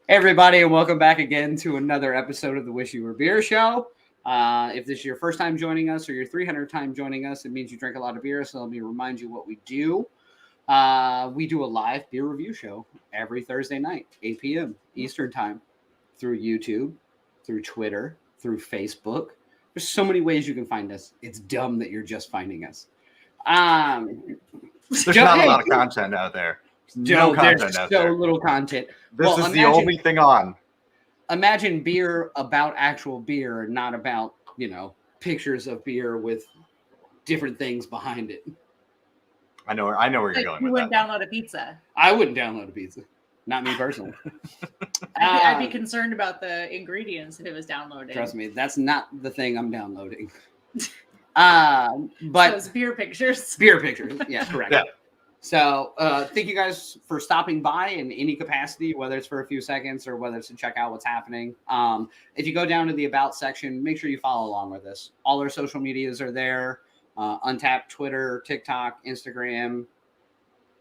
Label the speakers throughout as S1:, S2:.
S1: Everybody, and welcome back again to another episode of the Wish You Were Beer Show. If this is your first time joining us or your 300th time joining us, it means you drink a lot of beer. So let me remind you what we do. We do a live beer review show every Thursday night, 8 p.m. Eastern time, through YouTube, through Twitter, through Facebook. There's so many ways you can find us. It's dumb that you're just finding us.
S2: There's not a lot of content out there. No content out there.
S1: So little content.
S2: This is the only thing on.
S1: Imagine beer about actual beer, not about, pictures of beer with different things behind it.
S2: I know where you're going with that.
S3: You wouldn't download a pizza.
S1: I wouldn't download a pizza. Not me personally.
S3: I'd be concerned about the ingredients if it was downloaded.
S1: Trust me, that's not the thing I'm downloading. But
S3: those beer pictures.
S1: Beer pictures, yeah, correct.
S2: Yeah.
S1: So thank you guys for stopping by in any capacity, whether it's for a few seconds or whether it's to check out what's happening. If you go down to the About section, make sure you follow along with us. All our social medias are there. Untappd, Twitter, TikTok, Instagram,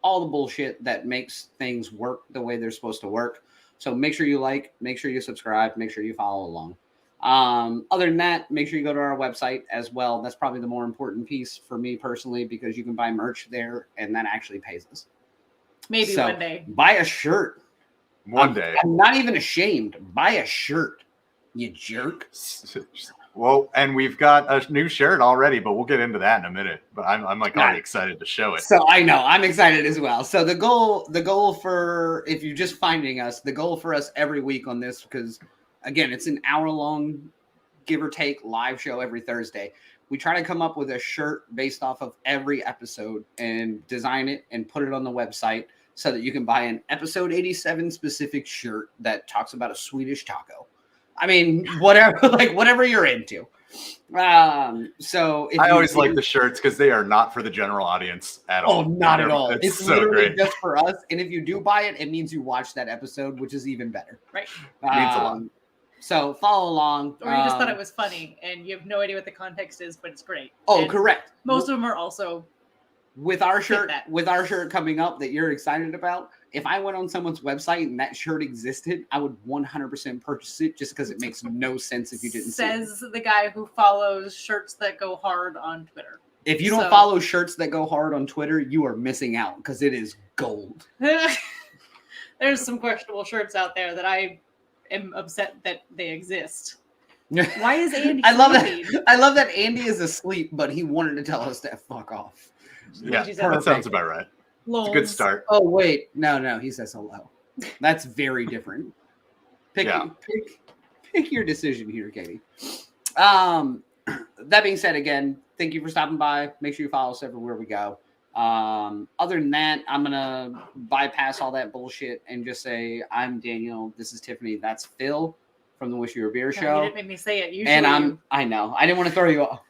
S1: all the bullshit that makes things work the way they're supposed to work. So make sure you like, make sure you subscribe, make sure you follow along. Other than that, make sure you go to our website as well. That's probably the more important piece for me personally, because you can buy merch there and that actually pays us.
S3: Maybe one day.
S1: Buy a shirt.
S2: One day.
S1: I'm not even ashamed. Buy a shirt, you jerk.
S2: Well, and we've got a new shirt already, but we'll get into that in a minute. But I'm already excited to show it.
S1: So I know I'm excited as well. So the goal for, if you're just finding us, the goal for us every week on this, because again, it's an hour-long, give or take, live show every Thursday. We try to come up with a shirt based off of every episode and design it and put it on the website so that you can buy an episode 87 specific shirt that talks about a Swedish taco. I mean, whatever you're into. So
S2: I always like the shirts because they are not for the general audience at all.
S1: Oh, not at all. It's
S2: so
S1: literally
S2: great.
S1: just for us. And if you do buy it, it means you watched that episode, which is even better.
S3: Right.
S2: It means a lot.
S1: So follow along.
S3: Or you just thought it was funny and you have no idea what the context is, but it's great.
S1: Oh,
S3: and
S1: correct.
S3: Most of them are also
S1: with our shirt coming up that you're excited about. If I went on someone's website and that shirt existed, I would 100% purchase it just because it makes no sense if you didn't see it.
S3: Says the guy who follows Shirts That Go Hard on Twitter.
S1: If you don't follow Shirts That Go Hard on Twitter, you are missing out because it is gold.
S3: There's some questionable shirts out there that I am upset that they exist. Why is Andy
S1: I love that Andy is asleep, but he wanted to tell us to fuck off.
S2: Yeah, that sounds about right. It's a good start.
S1: Oh, wait. No, he says hello. That's very different. Pick your decision here, Katie. That being said, again, thank you for stopping by. Make sure you follow us everywhere we go. Other than that, I'm going to bypass all that bullshit and just say, I'm Daniel. This is Tiffany. That's Phil from the Wish You Were Beer Show.
S3: You didn't make me say it. Usually
S1: and I know. I didn't want to throw you off.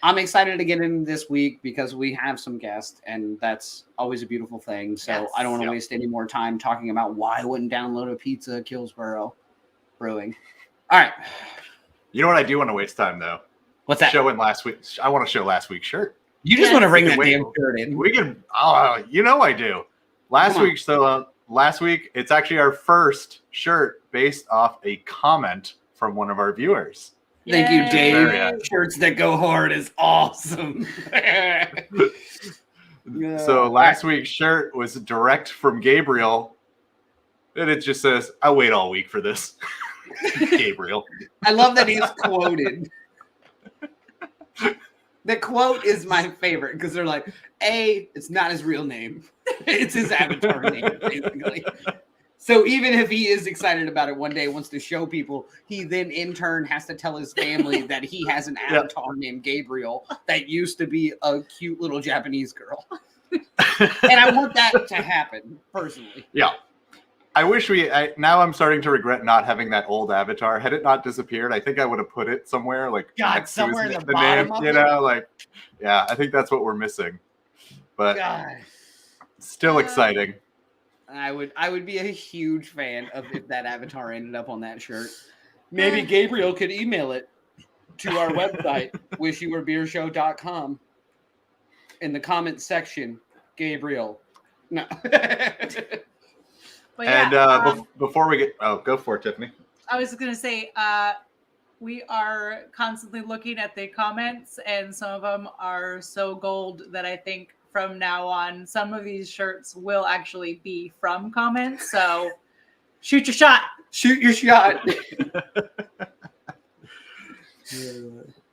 S1: I'm excited to get in this week because we have some guests, and that's always a beautiful thing. So
S3: yes.
S1: I don't want to waste any more time talking about why I wouldn't download a pizza at Killsborough Brewing. All right.
S2: You know what I do want to waste time, though?
S1: What's that?
S2: Showing last week. I want to show last week's shirt.
S1: You just want to bring that damn shirt in.
S2: We can. Oh, I do. Last week, it's actually our first shirt based off a comment from one of our viewers.
S1: Thank you, Dave. Shirts That Go Hard is awesome.
S2: So last week's shirt was direct from Gabriel, and it just says, "I wait all week for this." Gabriel.
S1: I love that he's quoted. The quote is my favorite because they're like, A, it's not his real name. It's his avatar name, basically. So even if he is excited about it one day, wants to show people, he then in turn has to tell his family that he has an avatar named Gabriel that used to be a cute little Japanese girl. And I want that to happen, personally.
S2: Yeah. I wish now I'm starting to regret not having that old avatar. Had it not disappeared, I think I would have put it somewhere,
S1: somewhere in the bottom
S2: name, yeah, I think that's what we're missing. But still exciting.
S1: I would be a huge fan of if that avatar ended up on that shirt. Maybe Gabriel could email it to our website, wishyouwerebeershow.com. In the comments section, Gabriel. No.
S3: But
S2: And
S3: yeah,
S2: before we get, go for it, Tiffany.
S3: I was going to say, we are constantly looking at the comments, and some of them are so gold that I think from now on, some of these shirts will actually be from comments. So shoot your shot.
S1: Shoot your shot.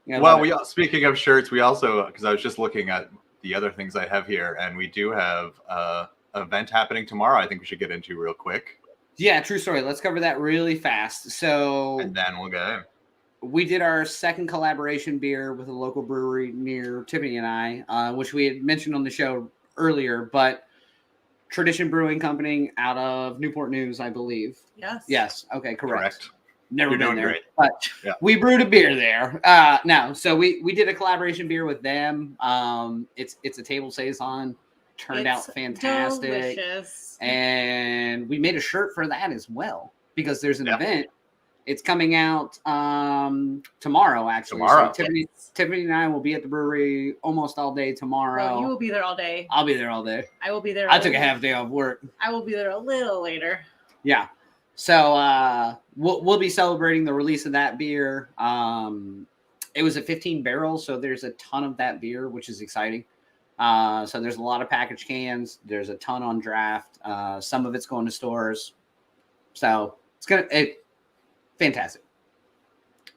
S1: Yeah,
S2: Well, speaking of shirts, we also, because I was just looking at the other things I have here, and we do have an event happening tomorrow. I think we should get into real quick.
S1: Yeah, true story. Let's cover that really fast. So,
S2: and then we'll go in.
S1: We did our second collaboration beer with a local brewery near Tiffany and I, which we had mentioned on the show earlier, but Tradition Brewing Company out of Newport News, I believe.
S3: Yes.
S1: Yes. Okay, correct. Never
S2: You're
S1: been
S2: doing
S1: there,
S2: great.
S1: but
S2: yeah.
S1: We brewed a beer there. No, so we did a collaboration beer with them. It's a table saison. Turned out fantastic.
S3: Delicious.
S1: And we made a shirt for that as well because there's an event. It's coming out tomorrow, actually.
S2: Tomorrow.
S1: So Tiffany and I will be at the brewery almost all day tomorrow.
S3: Well, you will be there all day.
S1: I'll be there all day.
S3: I will be there.
S1: I took a half day off work.
S3: I will be there a little later.
S1: Yeah. So we'll be celebrating the release of that beer. It was a 15 barrel, so there's a ton of that beer, which is exciting. So there's a lot of packaged cans. There's a ton on draft. Some of it's going to stores. So it's fantastic.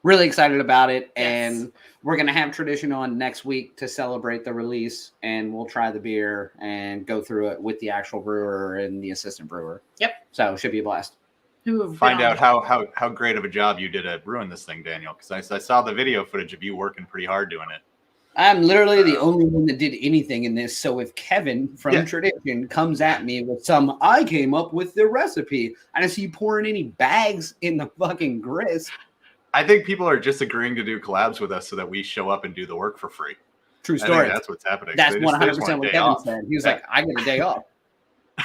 S1: Really excited about it.
S3: Yes.
S1: And we're going to have Tradition on next week to celebrate the release. And we'll try the beer and go through it with the actual brewer and the assistant brewer.
S3: Yep.
S1: So it should be a blast.
S2: Find out how great of a job you did at brewing this thing, Daniel, because I saw the video footage of you working pretty hard doing it.
S1: I'm literally the only one that did anything in this. So if Kevin from Tradition comes at me with I came up with the recipe, I don't see you pouring any bags in the fucking grist.
S2: I think people are just agreeing to do collabs with us so that we show up and do the work for free.
S1: True story.
S2: That's what's happening.
S1: That's 100% what Kevin said. He was like, I get a day off.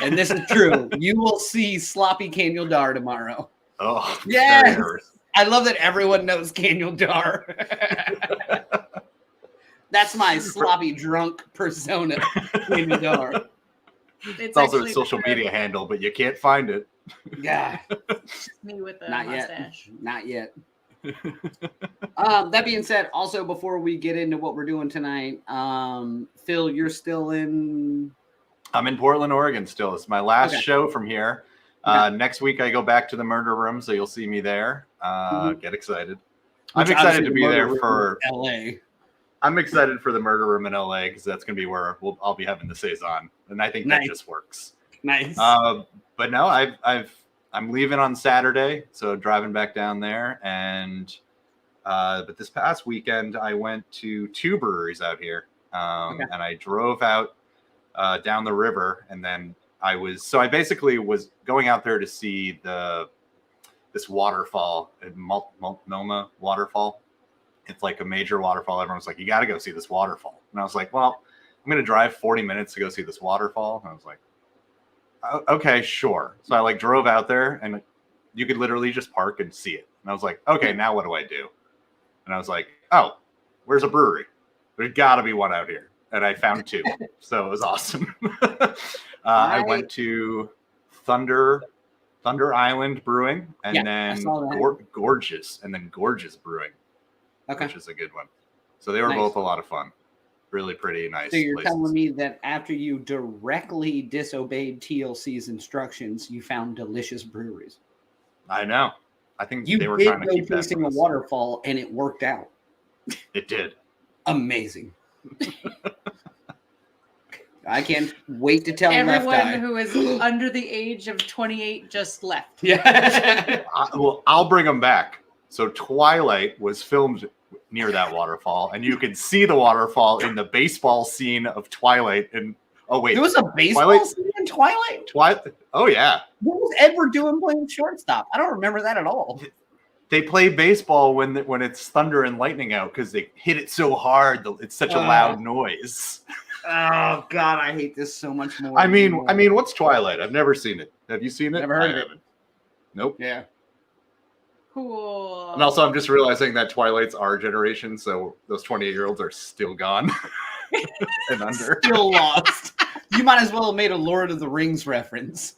S1: And this is true. You will see sloppy Canyon Dar tomorrow.
S2: Oh,
S1: yes. I love that everyone knows Canyon Dar. That's my sloppy drunk persona. Canyon Dar.
S2: It's also a social media handle, but you can't find it.
S1: Yeah.
S3: Me with the
S1: mustache. Not yet. That being said, also before we get into what we're doing tonight, Phil, you're still in.
S2: I'm in Portland, Oregon still. It's my last show from here. Next week I go back to the Murder Room, so you'll see me there. Get excited. I'm excited to be there for
S1: LA.
S2: I'm excited for the Murder Room in LA because that's going to be where I'll be having the saison, and I think that just works.
S1: Nice.
S2: But no, I'm leaving on Saturday, so driving back down there, and but this past weekend I went to 2 breweries out here, and I drove out down the river, and then I basically was going out there to see this waterfall, Multnomah waterfall. It's like a major waterfall. Everyone's like, you got to go see this waterfall. And I was like, well, I'm going to drive 40 minutes to go see this waterfall. And I was like, okay, sure. So I drove out there, and you could literally just park and see it. And I was like, okay, now what do I do? And I was like, oh, where's a brewery? There's got to be one out here. And I found 2. So it was awesome. I went to Thunder Island Brewing, and then Gorgeous Brewing, which is a good one. So they were both a lot of fun. Really pretty nice.
S1: So you're
S2: places.
S1: telling me that after you directly disobeyed TLC's instructions, you found delicious breweries.
S2: I know. I think
S1: they
S2: were trying to keep that
S1: tasting a waterfall, and it worked out.
S2: It did.
S1: Amazing. I can't wait to tell
S3: everyone who is under the age of 28 just left.
S1: Yeah.
S2: I'll bring them back. So Twilight was filmed near that waterfall, and you can see the waterfall in the baseball scene of Twilight. And
S1: there was a baseball scene in Twilight?
S2: Oh yeah.
S1: What was Edward doing playing shortstop? I don't remember that at all.
S2: They play baseball when it's thunder and lightning out because they hit it so hard. It's such a loud noise.
S1: Oh God, I hate this so much more.
S2: I mean, what's Twilight? I've never seen it. Have you seen it?
S1: Never heard of it.
S2: Nope.
S1: Yeah.
S3: Cool.
S2: And also, I'm just realizing that Twilight's our generation, so those 28-year-olds are still gone and under.
S1: Still lost. You might as well have made a Lord of the Rings reference.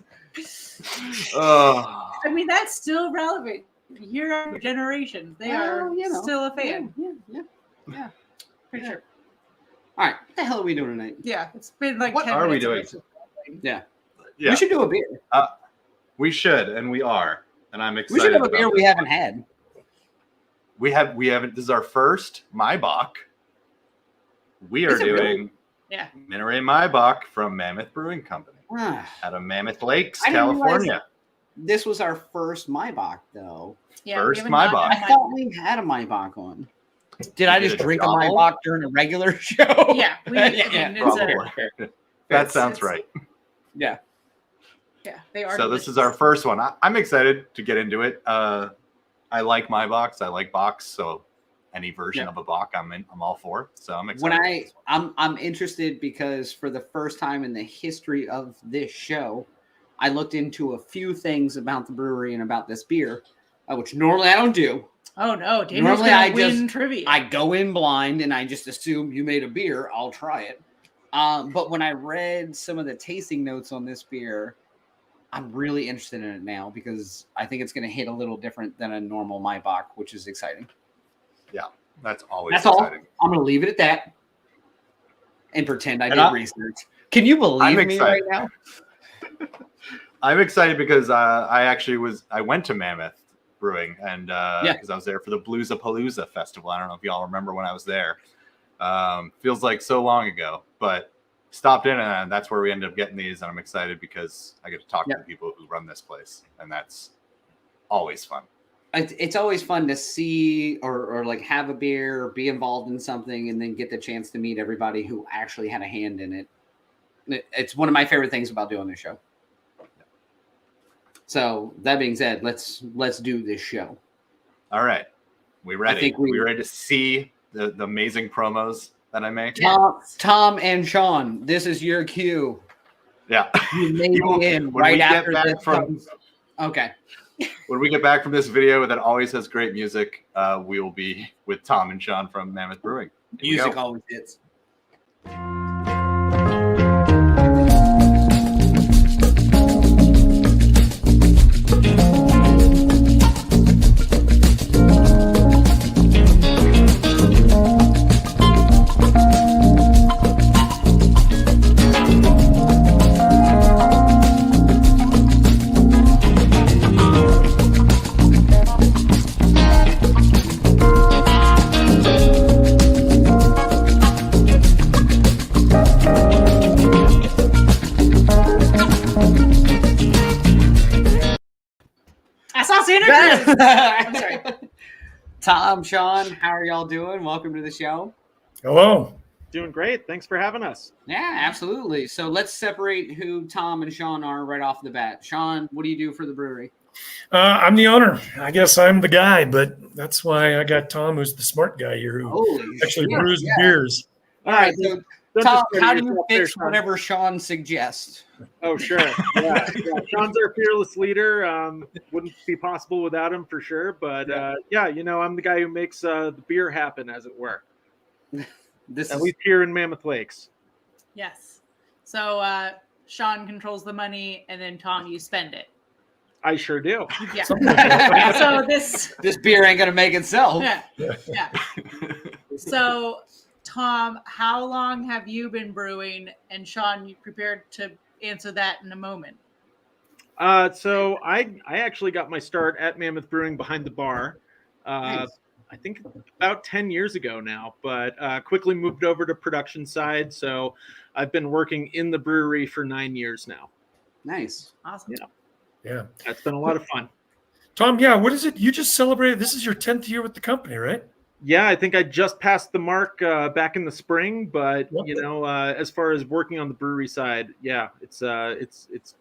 S2: Oh,
S3: I mean, that's still relevant. Year after generations, they are still a fan.
S1: Yeah.
S3: For sure.
S1: All right, what the hell are we doing tonight?
S3: Yeah, it's been like
S2: What
S3: 10
S2: are we
S3: minutes
S2: doing?
S1: Yeah.
S2: yeah.
S1: We should do a beer.
S2: We should, and we are, and I'm excited.
S1: We should have a
S2: about
S1: beer
S2: this
S1: we haven't
S2: one.
S1: had.
S2: We haven't. This is our first Maibock. We are
S1: Is it really?
S3: Really? Yeah.
S2: Minaret Maibock from Mammoth Brewing Company out of Mammoth Lakes,
S1: I didn't realize
S2: California.
S1: This was our first Maibock, though.
S3: Yeah,
S2: First
S3: we haven't
S2: Maibocks.
S3: gotten
S1: I thought we had a Maibock on. Did I
S2: You
S1: just
S2: did a
S1: drink a
S2: double?
S1: Maibock during a regular show?
S3: Yeah, we
S1: Yeah,
S3: did.
S2: Probably. That
S1: It's-
S2: sounds right.
S1: Yeah.
S3: Yeah, they are.
S2: So this is
S3: delicious.
S2: our first one. I'm excited to get into it. I like Maibocks. I like bocks. So any version of a bock, I'm all for. So I'm excited.
S1: I'm interested because for the first time in the history of this show, I looked into a few things about the brewery and about this beer, which normally I don't do.
S3: Oh no, Daniel's
S1: Normally
S3: gonna
S1: I
S3: win
S1: just-
S3: trivia.
S1: I go in blind and I just assume you made a beer. I'll try it. But when I read some of the tasting notes on this beer, I'm really interested in it now because I think it's going to hit a little different than a normal Maibock, which is exciting.
S2: That's always
S1: That's all.
S2: exciting.
S1: I'm going to leave it at that and pretend I
S2: And
S1: did research. Can you believe
S2: I'm
S1: me right
S2: excited.
S1: now?
S2: I'm excited because I went to Mammoth Brewing and because I was there for the Bluesapalooza Festival. I don't know if y'all remember when I was there. Feels like so long ago, but stopped in and that's where we ended up getting these. And I'm excited because I get to talk to the people who run this place, and that's always fun.
S1: It's always fun to see or like have a beer, be involved in something, and then get the chance to meet everybody who actually had a hand in it. It's one of my favorite things about doing this show. So that being said, let's do this show.
S2: All right, we ready?
S1: I think
S2: we ready to see the amazing promos that I make?
S1: Tom and Sean, this is your cue.
S2: Yeah.
S1: You may be in
S2: When
S1: right
S2: we get
S1: after
S2: back
S1: this
S2: from-
S1: comes. Okay.
S2: When we get back from this video that always has great music, we will be with Tom and Sean from Mammoth Brewing. Here we
S1: Music
S2: go.
S1: always hits.
S3: I saw Santa Cruz. I'm sorry.
S1: Tom, Sean, how are y'all doing? Welcome to the show.
S4: Hello.
S5: Doing great. Thanks for having us.
S1: Yeah, absolutely. So let's separate who Tom and Sean are right off the bat. Sean, what do you do for the brewery?
S4: I'm the owner. I guess I'm the guy, but that's why I got Tom, who's the smart guy here, who
S1: Holy
S4: actually
S1: shit,
S4: brews
S1: yeah.
S4: the beers.
S1: All right, so
S5: Don't
S1: Tom,
S5: discredit
S1: how do you
S5: yourself there,
S1: fix
S5: Sean.
S1: whatever Sean suggests?
S5: Oh, sure. Yeah. Sean's our fearless leader. Wouldn't be possible without him for sure. But I'm the guy who makes the beer happen, as it were.
S1: This
S5: At
S1: is
S5: least here in Mammoth Lakes.
S3: Yes. So Sean controls the money, and then Tom, you spend it.
S5: I sure do.
S3: Yeah.
S4: Something like that.
S3: So this.
S1: this beer ain't gonna make itself.
S3: Yeah. Yeah. So, Tom, how long have you been brewing? And Sean, you prepared to answer that in a moment.
S5: So I actually got my start at Mammoth Brewing behind the bar.
S1: Nice.
S5: I think about 10 years ago now, but quickly moved over to production side. So I've been working in the brewery for 9 years now.
S1: Nice.
S3: Awesome.
S4: Yeah.
S5: That's been a lot of fun.
S4: Tom, yeah, what is it? You just celebrated. This is your 10th year with the company, right?
S5: Yeah, I think I just passed the mark back in the spring, but
S4: Yep.
S5: as far as working on the brewery side, yeah, it's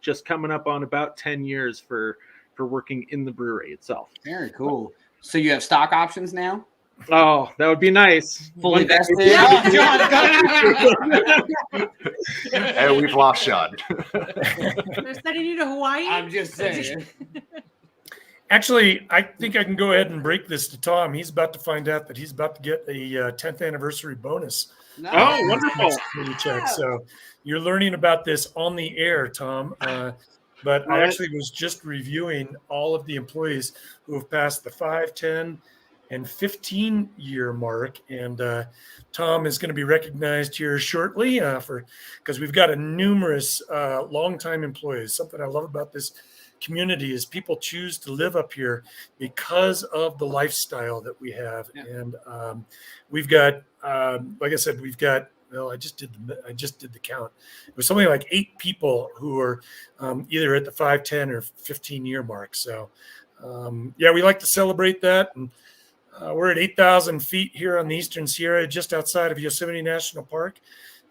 S5: just coming up on about 10 years for working in the brewery itself.
S1: Very cool. So you have stock options now?
S5: Oh, that would be nice.
S1: Fully
S5: One day-
S1: vested?
S2: Hey, we've lost Sean.
S3: They're sending you to Hawaii?
S1: I'm just saying.
S4: Actually, I think I can go ahead and break this to Tom. He's about to find out that he's about to get a 10th anniversary bonus.
S1: No.
S5: Oh, wonderful.
S4: Security check. So you're learning about this on the air, Tom. But I actually was just reviewing all of the employees who have passed the 5, 10, and 15-year mark. And Tom is going to be recognized here shortly because we've got a numerous longtime employees. Something I love about this community is people choose to live up here because of the lifestyle that we have. Yeah. And we've got, like I said, we've got, well, I just did the count. It was something like 8 people who are either at the 5, 10, or 15-year mark. So, yeah, we like to celebrate that. And we're at 8,000 feet here on the Eastern Sierra, just outside of Yosemite National Park.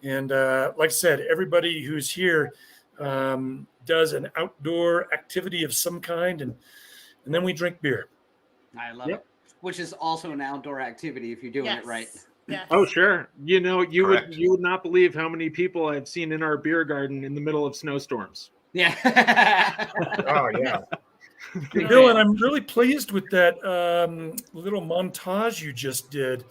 S4: And like I said, everybody who's here does an outdoor activity of some kind, and then we drink beer.
S1: I love it. Which is also an outdoor activity if you're doing it right.
S3: Yes.
S5: Oh, sure. You know, you would not believe how many people I've seen in our beer garden in the middle of snowstorms.
S1: Yeah.
S4: Oh, yeah. Bill, and I'm really pleased with that little montage you just did.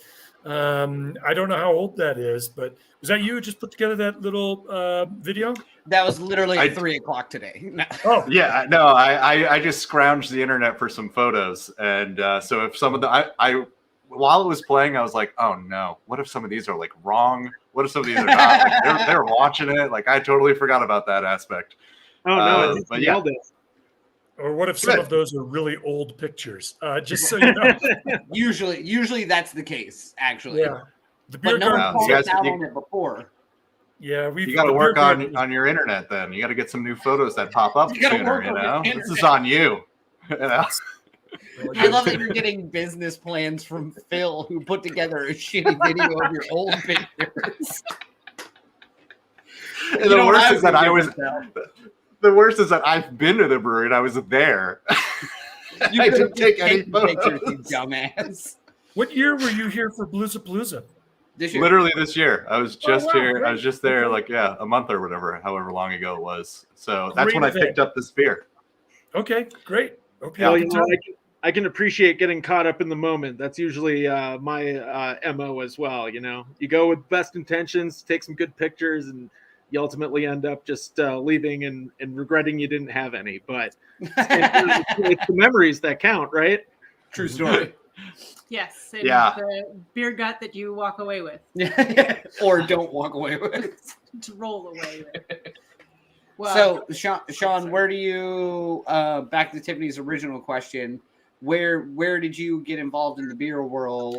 S4: I don't know how old that is, but was that you who just put together that little video?
S1: That was literally at 3 o'clock today. No.
S2: Oh, yeah. No, I just scrounged the internet for some photos. And so if some of the, while it was playing, I was like, oh no, what if some of these are like wrong? What if some of these are not? Like, they're watching it. Like, I totally forgot about that aspect.
S5: Oh no,
S2: but yeah.
S4: Or what if some of those are really old pictures? Just so you know.
S1: Usually that's the case, actually.
S4: Yeah. The beer
S1: but no one
S4: garden,
S1: called us out on it before.
S4: Yeah,
S2: you got to work on your internet then. You got to get some new photos that pop up sooner, you know? This is on you. You know?
S1: I love that you're getting business plans from Phil, who put together a shitty video of your old pictures.
S2: And the worst is that the worst is that I've been to the brewery and I was there.
S1: You didn't take any pictures, you dumbass.
S4: What year were you here for Bluesapalooza?
S1: This year.
S2: Literally this year. I was just here.
S4: Great.
S2: I was just there like, a month or whatever, however long ago it was. So that's when I picked up this beer.
S4: Okay, great. Okay.
S5: Well, you know, I can appreciate getting caught up in the moment. That's usually my MO as well. You know, you go with best intentions, take some good pictures, and you ultimately end up just leaving and regretting you didn't have any. But it's the memories that count, right?
S1: True story.
S3: Yes.
S2: Yeah.
S3: The beer gut that you walk away with.
S1: Or don't walk away with.
S3: To roll away with.
S1: Well, so, Sean, where do you, back to Tiffany's original question, where did you get involved in the beer world?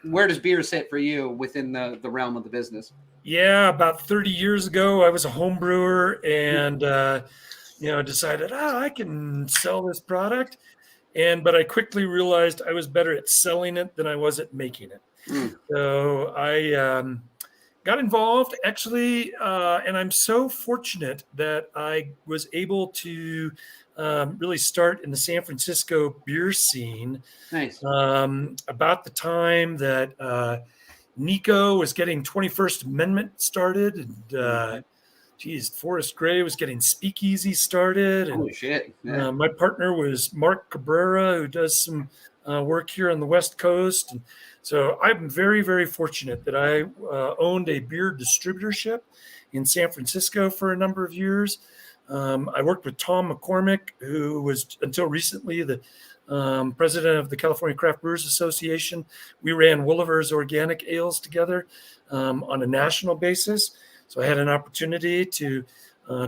S1: Where does beer sit for you within the realm of the business?
S4: Yeah, about 30 years ago, I was a home brewer and, decided, I can sell this product. But I quickly realized I was better at selling it than I was at making it. So I got involved actually, and I'm so fortunate that I was able to really start in the San Francisco beer scene.
S1: Nice.
S4: About the time that Nico was getting 21st Amendment started, and Forrest Gray was getting Speakeasy started. And,
S1: holy shit. Yeah.
S4: My partner was Mark Cabrera, who does some work here on the West Coast. And so I'm very, very fortunate that I owned a beer distributorship in San Francisco for a number of years. I worked with Tom McCormick, who was until recently the president of the California Craft Brewers Association. We ran Woolever's Organic Ales together on a national basis. So I had an opportunity to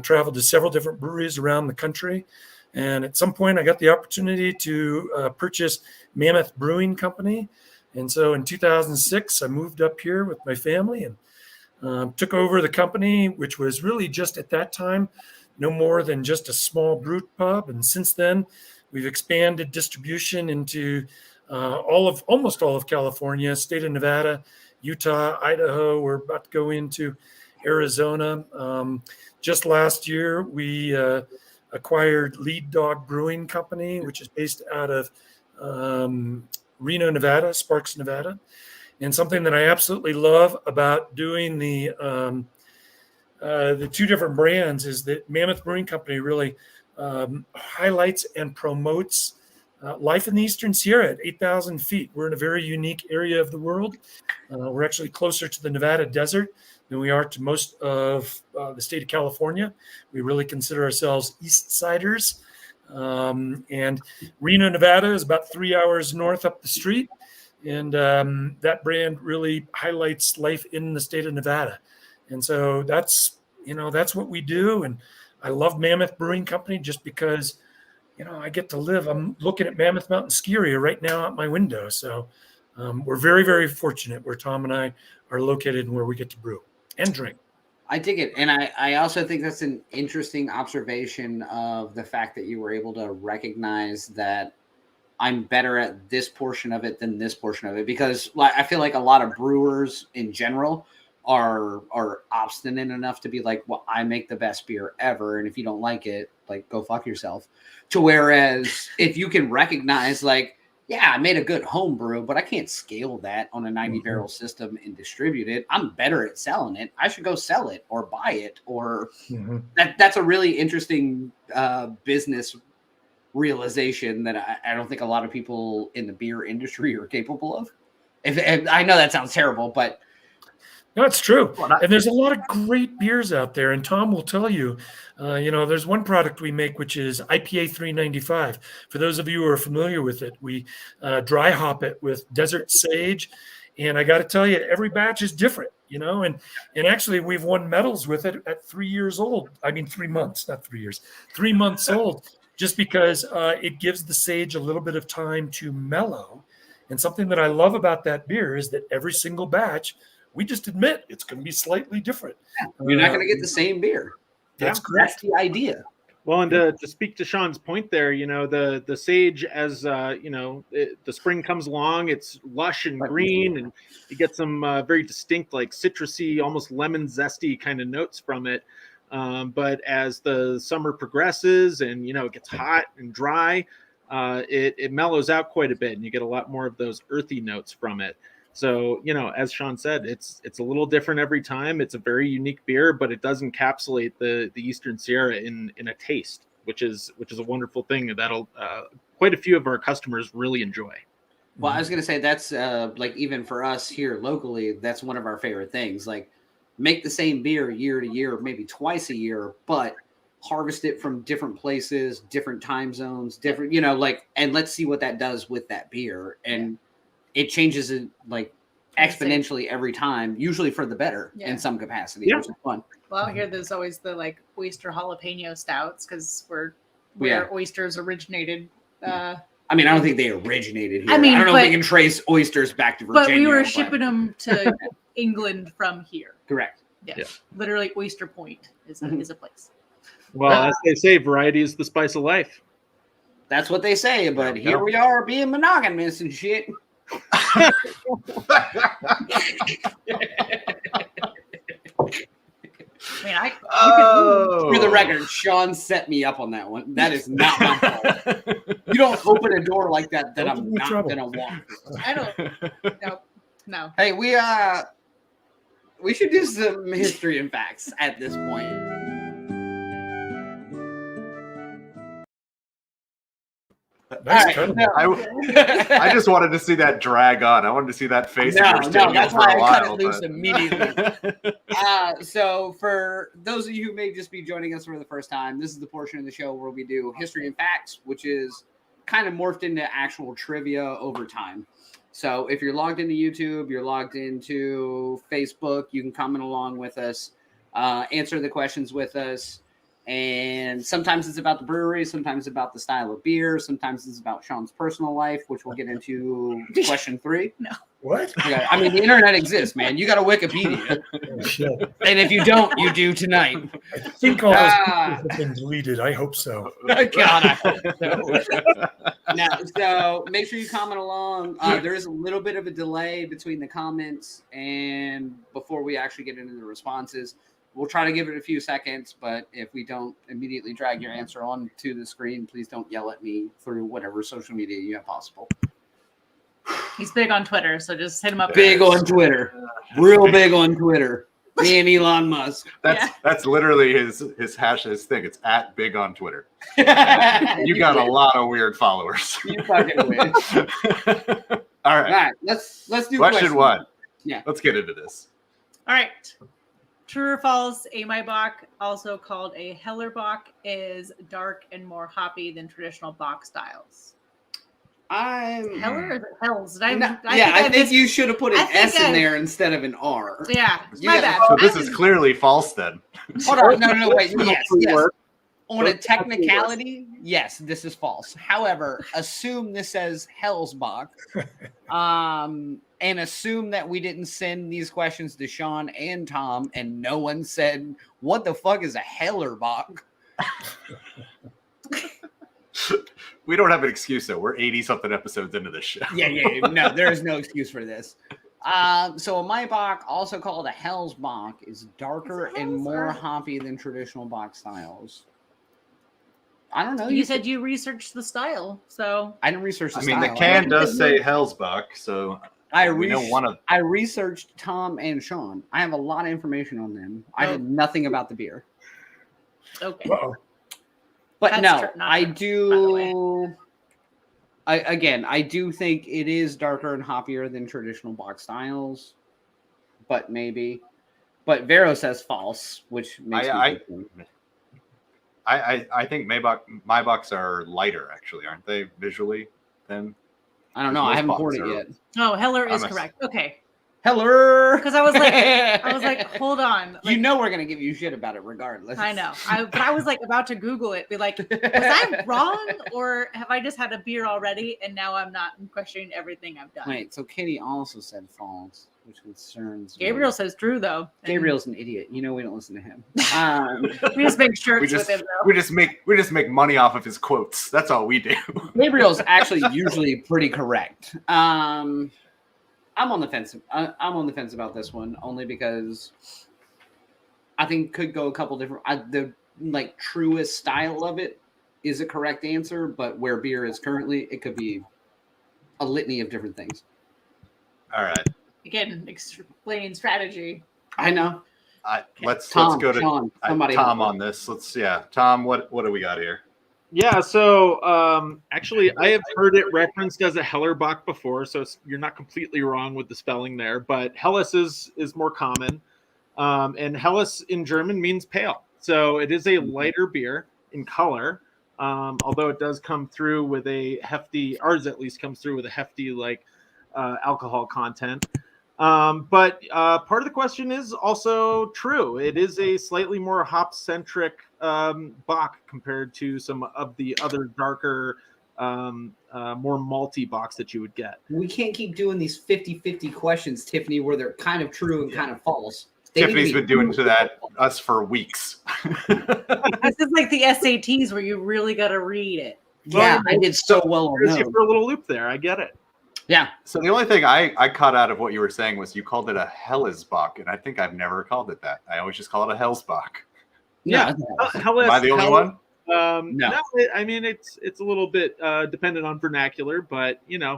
S4: travel to several different breweries around the country. And at some point, I got the opportunity to purchase Mammoth Brewing Company. And so in 2006, I moved up here with my family and took over the company, which was really just at that time, no more than just a small brew pub. And since then, we've expanded distribution into almost all of California, state of Nevada, Utah, Idaho. We're about to go into Arizona. Just last year, we acquired Lead Dog Brewing Company, which is based out of Reno, Nevada, Sparks, Nevada. And something that I absolutely love about doing the two different brands is that Mammoth Brewing Company really highlights and promotes life in the Eastern Sierra at 8,000 feet. We're in a very unique area of the world. We're actually closer to the Nevada desert than we are to most of the state of California. We really consider ourselves East Siders. And Reno, Nevada is about 3 hours north up the street. And that brand really highlights life in the state of Nevada. And so that's what we do. And I love Mammoth Brewing Company just because, I get to live. I'm looking at Mammoth Mountain Ski Area right now out my window. So we're very, very fortunate where Tom and I are located and where we get to brew and drink.
S1: I dig it. And I also think that's an interesting observation of the fact that you were able to recognize that I'm better at this portion of it than this portion of it, because I feel like a lot of brewers in general are obstinate enough to be like, well, I make the best beer ever, and if you don't like it, like, go fuck yourself. To whereas if you can recognize, like, yeah, I made a good home brew, but I can't scale that on a 90 barrel system and distribute it. I'm better at selling it. I should go sell it or buy it, or that's a really interesting business realization that I don't think a lot of people in the beer industry are capable of. If I know that sounds terrible, but
S4: no, it's true. And there's a lot of great beers out there. And Tom will tell you, there's one product we make, which is IPA 395. For those of you who are familiar with it, we dry hop it with desert sage. And I got to tell you, every batch is different, and actually we've won medals with it at 3 years old. I mean, 3 months, not 3 years, 3 months old, just because it gives the sage a little bit of time to mellow. And something that I love about that beer is that every single batch, we just admit it's going to be slightly different.
S1: You're not going to get the same beer.
S4: That's correct.
S1: That's the idea.
S5: Well, and to speak to Sean's point there, the sage, as the spring comes along, it's lush and green, and you get some very distinct, like citrusy, almost lemon zesty kind of notes from it. But as the summer progresses and it gets hot and dry, it mellows out quite a bit, and you get a lot more of those earthy notes from it. So, as Sean said, it's a little different every time. It's a very unique beer, but it does encapsulate the Eastern Sierra in a taste, which is a wonderful thing that'll quite a few of our customers really enjoy.
S1: Well, I was going to say that's like, even for us here locally, that's one of our favorite things. Like, make the same beer year to year, maybe twice a year, but harvest it from different places, different time zones, different, and let's see what that does with that beer. And it changes it like exponentially every time, usually for the better in some capacity, which is fun.
S3: Well, here there's always the like oyster jalapeno stouts because where oysters originated.
S1: I don't think they originated here. I don't know if we can trace oysters back to Virginia.
S3: But we were shipping them to England from here.
S1: Correct.
S3: Yeah. Literally, Oyster Point is a place.
S5: Well, as they say, variety is the spice of life.
S1: That's what they say, but here we are being monogamous and shit.
S3: For
S1: the record, Sean set me up on that one. That is not my fault. You don't open a door like that I'm not gonna walk.
S3: I don't. No.
S1: Hey, we should do some history and facts at this point.
S4: Nice.
S2: I just wanted to see that drag on. I wanted to see that face.
S1: That's why I cut it loose immediately. So for those of you who may just be joining us for the first time, this is the portion of the show where we do history and facts, which is kind of morphed into actual trivia over time. So if you're logged into YouTube, you're logged into Facebook, you can comment along with us, answer the questions with us. And sometimes it's about the brewery, sometimes about the style of beer, sometimes it's about Sean's personal life, which we'll get into question 3.
S3: No.
S4: What?
S1: Okay. I mean, the internet exists, man. You got a Wikipedia.
S4: Oh, shit.
S1: And if you don't, you do tonight.
S4: I think all those pictures have been deleted. I hope so.
S1: God, I hope so. Now, so make sure you comment along. There is a little bit of a delay between the comments and before we actually get into the responses. We'll try to give it a few seconds, but if we don't immediately drag your answer onto the screen, please don't yell at me through whatever social media you have possible.
S3: He's big on Twitter, so just hit him up.
S1: Big on Twitter. Real big on Twitter. Me and Elon Musk.
S2: That's literally his hash, his thing. It's at big on Twitter. You got a lot of weird followers.
S1: You fucking win.
S2: All right.
S1: Let's do
S2: question 1.
S1: Yeah.
S2: Let's get into this.
S3: All right. True or false, a Maibock, also called a Hellerbock, is dark and more hoppy than traditional bock styles. Heller or is it Hells?
S1: I think you should have put an S in
S3: I-
S1: there instead of an R.
S3: Yeah,
S1: You
S3: my
S1: got-
S3: bad.
S2: So this is clearly false then.
S1: Hold on, no, wait. Yes.
S5: Work.
S1: On a technicality, yes, this is false. However, assume this says Hellsbach, and assume that we didn't send these questions to Sean and Tom, and no one said, "What the fuck is a Hellerbach?"
S2: We don't have an excuse though. We're 80-something episodes into this show.
S1: Yeah. No, there is no excuse for this. So a Maibach, also called a Hellsbach, is darker and more hoppy than traditional bock styles. I don't know.
S3: You said you researched the style, so
S1: I didn't research the
S2: I mean,
S1: style.
S2: the can does say Hellsbach, so we know one of.
S1: I researched Tom and Sean. I have a lot of information on them. I did nothing about the beer.
S3: okay.
S4: Uh-oh.
S1: But
S3: That's
S1: no,
S3: true, not
S1: I
S3: true,
S1: do. I do think it is darker and hoppier than traditional bock styles, but maybe. But Vero says false, which makes me think.
S2: I think Maibocks are lighter, actually, aren't they, visually? Then
S1: I don't know. I haven't poured it yet.
S3: Oh, Heller is correct. Okay.
S1: Heller.
S3: Because I was like, hold on. Like,
S1: you know we're gonna give you shit about it regardless.
S3: I know. But I was like about to Google it, be like, was I wrong, or have I just had a beer already and now I'm not questioning everything I've done?
S1: Wait, so Katie also said false, which concerns
S3: Gabriel
S1: me.
S3: says true though. And
S1: Gabriel's an idiot. You know we don't listen to him.
S3: we just make shirts with him though.
S2: we just make money off of his quotes. That's all we do.
S1: Gabriel's actually usually pretty correct. I'm on the fence. I'm on the fence about this one only because I think could go a couple different. The like truest style of it is a correct answer, but where beer is currently, it could be a litany of different things.
S2: All right.
S3: Again, explaining strategy.
S1: I know.
S2: Let's
S1: Tom,
S2: go to
S1: Sean, somebody
S2: Tom
S1: help.
S2: on this. Tom. What do we got here?
S5: Yeah, so actually, I have heard it referenced as a Hellerbach before, so you're not completely wrong with the spelling there. But Helles is more common, and Helles in German means pale. So it is a lighter beer in color, although it does come through with a hefty, ours at least comes through with a hefty alcohol content. But part of the question is also true. It is a slightly more hop-centric bock compared to some of the other darker, more malty bocks that you would get.
S1: We can't keep doing these 50-50 questions, Tiffany, where they're kind of true and kind of false.
S2: Tiffany's been doing us for weeks.
S3: This is like the SATs where you really got to read it.
S1: Yeah, I did so well on
S5: There's you
S1: those.
S5: for a little loop there. I get it.
S1: Yeah.
S2: So the only thing I caught out of what you were saying was you called it a Hellesbach, and I think I've never called it that. I always just call it a Hellsbach.
S3: Yeah.
S5: Helles,
S2: Am I the only one?
S1: No.
S5: I mean it's a little bit dependent on vernacular, but
S1: Yeah.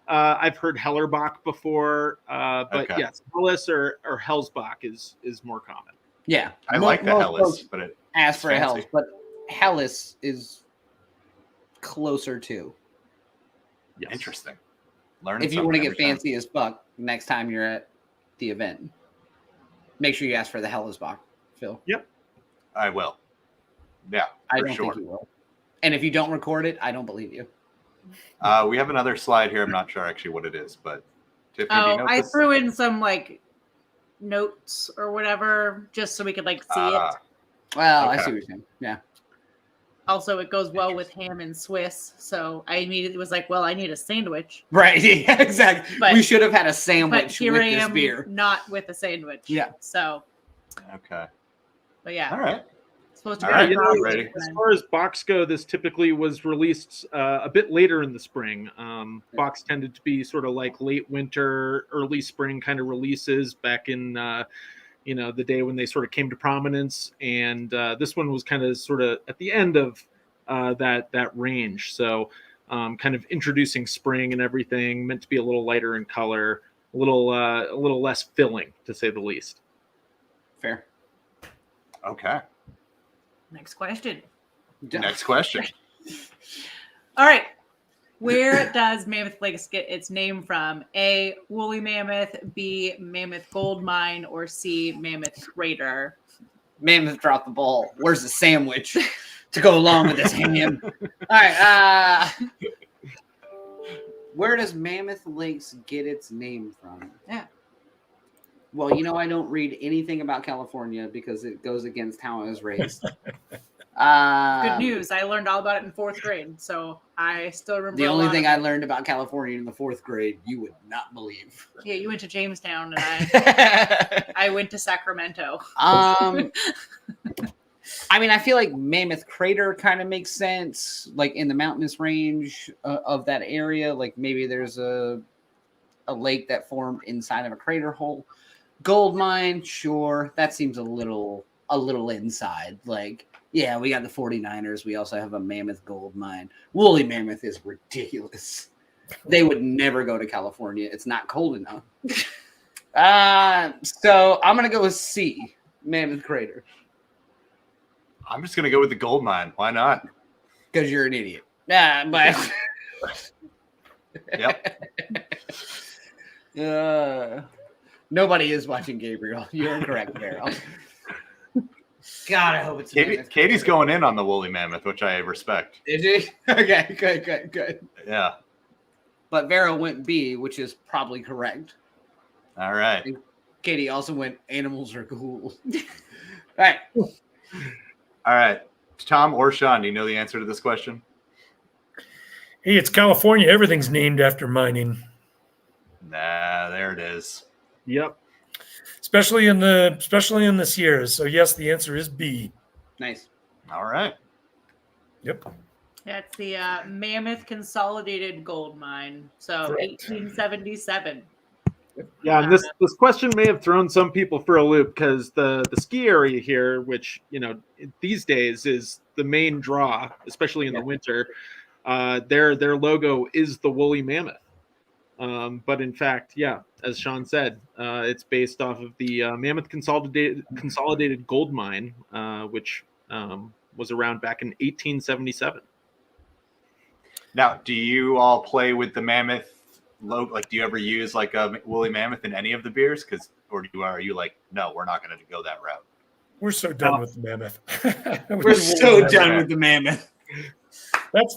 S5: I've heard Hellerbach before, but
S2: Okay.
S5: yes, Helles or Hellsbach is more common.
S1: Yeah.
S2: I like the
S1: Most
S2: Helles,
S1: folks
S2: but it
S1: ask for a
S2: fancy.
S1: Hellas, but Hellas is closer to.
S5: Yes.
S2: Interesting. Learning
S1: If you want to
S2: something
S1: get
S2: every time.
S1: fancy as fuck next time you're at the event, make sure you ask for the Hellasbach, Phil.
S2: I will. Yeah,
S1: I
S2: for
S1: don't
S2: sure.
S1: think you will. And if you don't record it, I don't believe you.
S2: We have another slide here. I'm not sure actually what it is, but Tiffany, do you know
S3: I
S2: this?
S3: threw in some notes or whatever just so we could see it.
S1: Well, I
S2: Okay.
S1: see what you're saying. Yeah.
S3: Also, it goes well with ham and Swiss, so I immediately was like, "Well, I need a sandwich."
S1: Right. Yeah, exactly.
S3: But-
S1: we should have had a
S3: But
S1: sandwich
S3: here
S1: with
S3: I
S1: this
S3: am,
S1: beer.
S3: not with a sandwich.
S1: Yeah.
S3: So,
S2: Okay.
S3: but yeah,
S2: All right.
S3: it's supposed to
S2: All
S3: be.
S2: right,
S3: a
S2: I'm
S3: good
S2: ready.
S3: time.
S5: As far as box go, this typically was released a bit later in the spring. Box tended to be sort of like late winter, early spring kind of releases back in the day when they sort of came to prominence. And this one was kind of sort of at the end of that range. So kind of introducing spring and everything, meant to be a little lighter in color, a little less filling, to say the least.
S1: Fair.
S2: Okay.
S3: Next question.
S2: Next question.
S3: All right. Where does Mammoth Lakes get its name from? A, woolly mammoth, B, mammoth gold mine, or C, mammoth crater?
S1: Mammoth dropped the ball. Where's the sandwich to go along with this ham? All right. Where does Mammoth Lakes get its name from?
S3: Yeah.
S1: Well, I don't read anything about California because it goes against how I was raised.
S3: Good news. I learned all about it in 4th grade, so I still remember.
S1: The only thing I learned about California in the 4th grade, you would not believe.
S3: Yeah, you went to Jamestown, and I went to Sacramento.
S1: I mean, I feel like Mammoth Crater kind of makes sense, like in the mountainous range of that area. Like maybe there's a lake that formed inside of a crater hole. Gold mine, sure. That seems a little inside. Like, yeah, we got the 49ers. We also have a mammoth gold mine. Woolly mammoth is ridiculous. They would never go to California. It's not cold enough. So I'm going to go with C, Mammoth Crater.
S2: I'm just going to go with the gold mine. Why not?
S1: Because you're an idiot. Yeah, but...
S2: Yep.
S1: Nobody is watching Gabriel. You're incorrect, Vero. God, I hope it's
S2: Katie's going in on the woolly mammoth, which I respect.
S1: Is she? Okay, good.
S2: Yeah.
S1: But Vero went B, which is probably correct.
S2: All right.
S1: And Katie also went animals are cool. All right.
S2: Tom or Sean, do you know the answer to this question?
S4: Hey, it's California. Everything's named after mining.
S2: Nah, there it is.
S5: Yep.
S4: Especially in the Sierras. So yes, the answer is B.
S1: Nice.
S2: All right.
S4: Yep.
S3: That's the Mammoth Consolidated Gold Mine. So
S4: Correct.
S3: 1877.
S5: Yeah, and this question may have thrown some people for a loop because the ski area here, which these days is the main draw, especially in the winter, their logo is the woolly mammoth. But in fact, yeah, as Sean said, it's based off of the Mammoth Consolidated Gold Mine, which was around back in 1877.
S2: Now, do you all play with the mammoth logo? Like, do you ever use like a woolly mammoth in any of the beers? Or are you like, no, we're not going to go that route?
S4: We're so done with the mammoth.
S1: We're so done with the mammoth.
S4: That's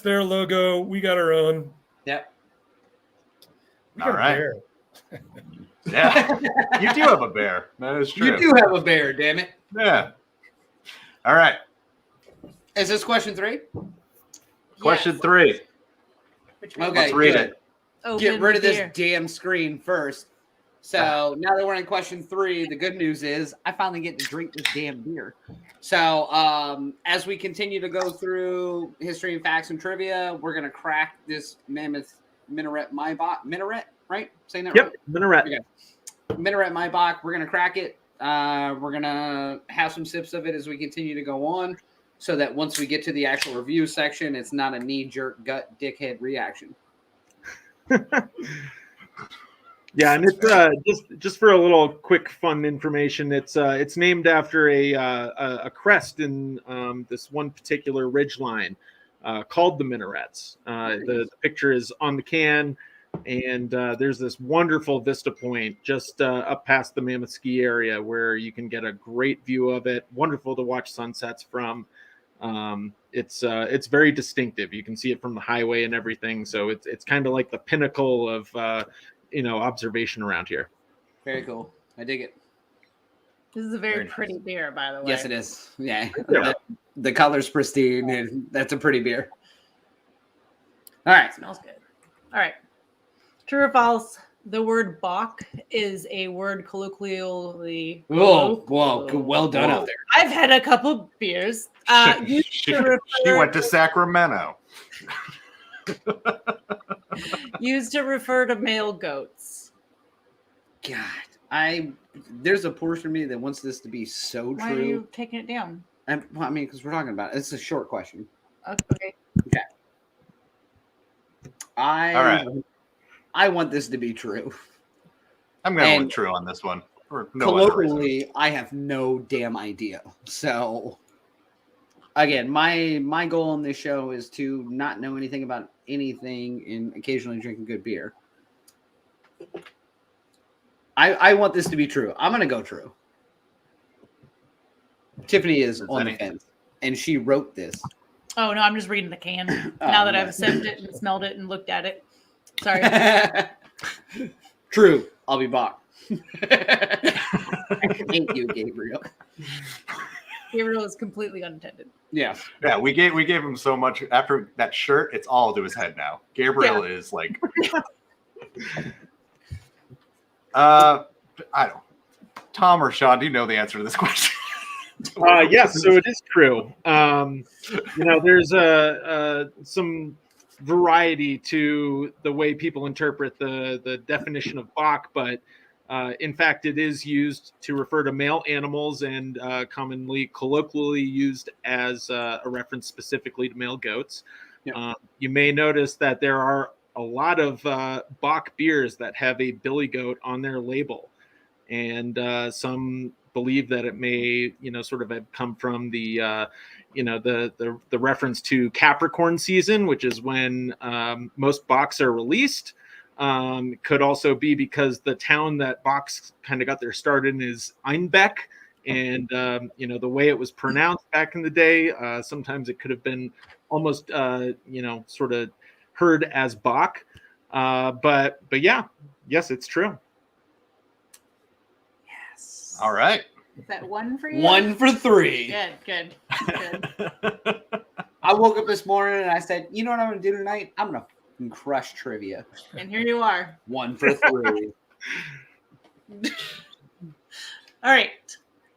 S4: their logo. We got our own.
S1: Yep.
S4: We got
S2: All right.
S4: a bear.
S2: Yeah, you do have a bear. That is true.
S1: You do have a bear, damn it.
S2: Yeah. All right.
S1: Is this question 3?
S2: Question 3.
S1: Okay,
S2: Let's read
S1: good.
S2: it.
S1: Get rid of this damn screen first. So now that we're in question 3, the good news is I finally get to drink this damn beer. So as we continue to go through history and facts and trivia, we're going to crack this Mammoth Minaret Maibock. Minaret, right? Saying that right?
S5: Yep, Minaret.
S1: Okay. Minaret Maibock. We're going to crack it. We're going to have some sips of it as we continue to go on so that once we get to the actual review section, it's not a knee-jerk gut dickhead reaction.
S5: Yeah, and it's just for a little quick fun information. It's named after a crest in this one particular ridgeline called the Minarets. The picture is on the can, and there's this wonderful vista point just up past the Mammoth Ski area where you can get a great view of it. Wonderful to watch sunsets from. It's very distinctive. You can see it from the highway and everything. So it's kind of like the pinnacle of observation around here.
S1: Very cool. I dig it.
S3: This is a very pretty beer, by the way.
S1: Yes, it is. Yeah. The color's pristine, and that's a pretty beer. All right.
S3: It smells good. All right. True or false? The word bock is a word colloquially.
S1: Whoa. Well done out there.
S3: I've had a couple beers.
S2: She went to Sacramento.
S3: Used to refer to male goats.
S1: God, there's a portion of me that wants this to be so true.
S3: Why are you taking it down?
S1: Because we're talking about it. It's a short question.
S3: Okay.
S2: All right.
S1: I want this to be true.
S2: I'm going to go with true on this one.
S1: Colloquially, I have no damn idea. So again, my goal on this show is to not know anything about anything and occasionally drinking good beer. I want this to be true. I'm gonna go true. Tiffany is on the fence, and she wrote this.
S3: Oh no, I'm just reading the can now that I've sipped it and smelled it and looked at it. Sorry.
S1: True. I'll be back. Thank you, Gabriel.
S3: Gabriel is completely unintended.
S1: Yeah.
S2: Yeah, we gave him so much after that shirt. It's all to his head now. Gabriel is like, I don't. Tom or Sean, do you know the answer to this question?
S5: Yes, so it is true. There's some variety to the way people interpret the definition of Bach, but in fact, it is used to refer to male animals and commonly colloquially used as a reference specifically to male goats. Yep. You may notice that there are a lot of Bach beers that have a billy goat on their label, and some believe that it may, sort of have come from the reference to Capricorn season, which is when most Bachs are released. Could also be because the town that Bachs kind of got their start in is Einbeck, and the way it was pronounced back in the day, sometimes it could have been almost sort of heard as Bach. But yeah, yes, it's true.
S3: Yes.
S2: All right.
S3: Is that one for you?
S1: 1 for 3.
S3: Good.
S1: I woke up this morning and I said, you know what I'm going to do tonight? I'm going to crush trivia.
S3: And here you are.
S1: 1 for 3.
S3: All right.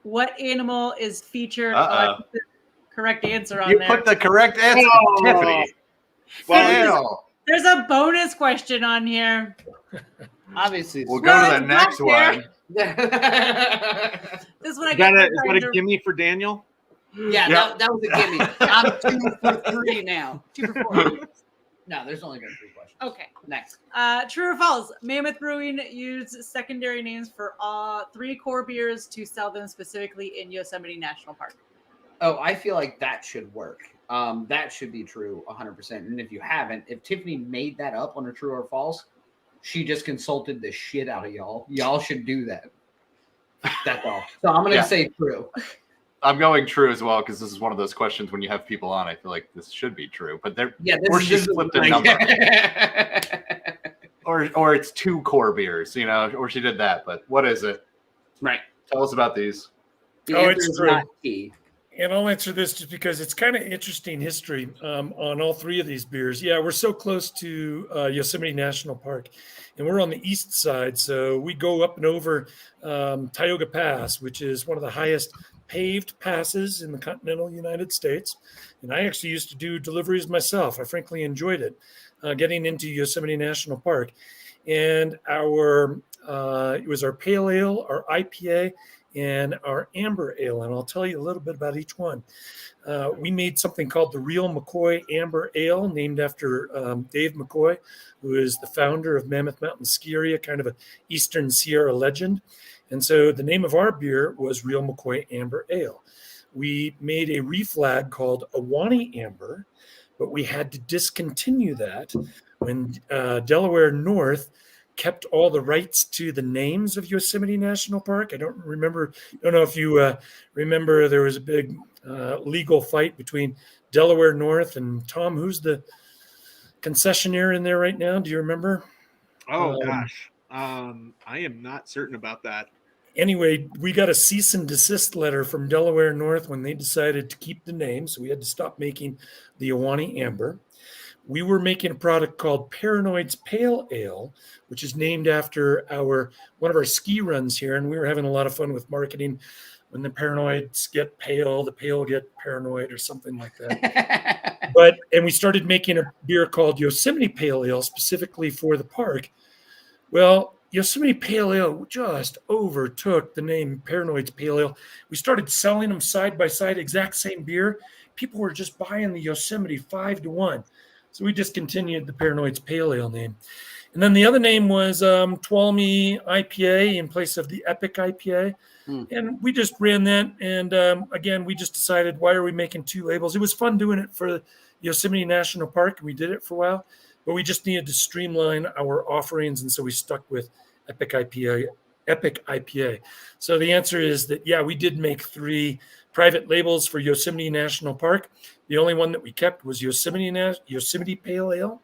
S3: What animal is featured on the correct answer on
S2: you
S3: there?
S2: You put the correct answer, Tiffany.
S3: Well, there's a bonus question on here.
S1: Obviously.
S2: We'll go to the next one.
S3: This one
S5: is that a gimme for Daniel?
S1: Yeah, yep. that was a gimme. I'm 2 for 3 now. 2 for 4. No, there's only been 3 questions.
S3: Okay.
S1: Next.
S3: True or false? Mammoth Brewing used secondary names for all 3 core beers to sell them specifically in Yosemite National Park.
S1: Oh, I feel like that should work. That should be true 100%. And if you haven't, if Tiffany made that up on a true or false, she just consulted the shit out of y'all. Y'all should do that. That's all. So I'm going to say true.
S2: I'm going true as well, because this is one of those questions when you have people on, I feel like this should be true. But or she flipped a number. or it's 2 core beers, or she did that. But what is it?
S1: Right.
S2: Tell us about these.
S4: It's true. And I'll answer this just because it's kind of interesting history on all 3 of these beers. Yeah, we're so close to Yosemite National Park, and we're on the east side. So we go up and over Tioga Pass, which is one of the highest paved passes in the continental United States. And I actually used to do deliveries myself. I frankly enjoyed it, getting into Yosemite National Park. And it was our pale ale, our IPA, and our amber ale, and I'll tell you a little bit about each one. We made something called the Real McCoy Amber Ale, named after Dave McCoy, who is the founder of Mammoth Mountain Ski Area, kind of an Eastern Sierra legend. And so the name of our beer was Real McCoy Amber Ale. We made a reflag called Ahwahnee Amber, but we had to discontinue that when Delaware North kept all the rights to the names of Yosemite National Park. I don't know if you remember, there was a big legal fight between Delaware North and Tom, who's the concessionaire in there right now. Do you remember?
S5: Oh, gosh. I am not certain about that.
S4: Anyway, we got a cease and desist letter from Delaware North when they decided to keep the name. So we had to stop making the Ahwahnee Amber. We were making a product called Paranoid's Pale Ale, which is named after one of our ski runs here. And we were having a lot of fun with marketing. When the paranoids get pale, the pale get paranoid, or something like that. And we started making a beer called Yosemite Pale Ale specifically for the park. Well, Yosemite Pale Ale just overtook the name Paranoid's Pale Ale. We started selling them side by side, exact same beer. People were just buying the Yosemite 5-1. So we discontinued the Paranoid's Pale Ale name. And then the other name was Tuolumne IPA in place of the Epic IPA. And we just ran that. And again, we just decided, why are we making two labels? It was fun doing it for Yosemite National Park. We did it for a while, but we just needed to streamline our offerings. And so we stuck with Epic IPA. So the answer is that, yeah, we did make 3 private labels for Yosemite National Park. The only one that we kept was Yosemite Pale Ale.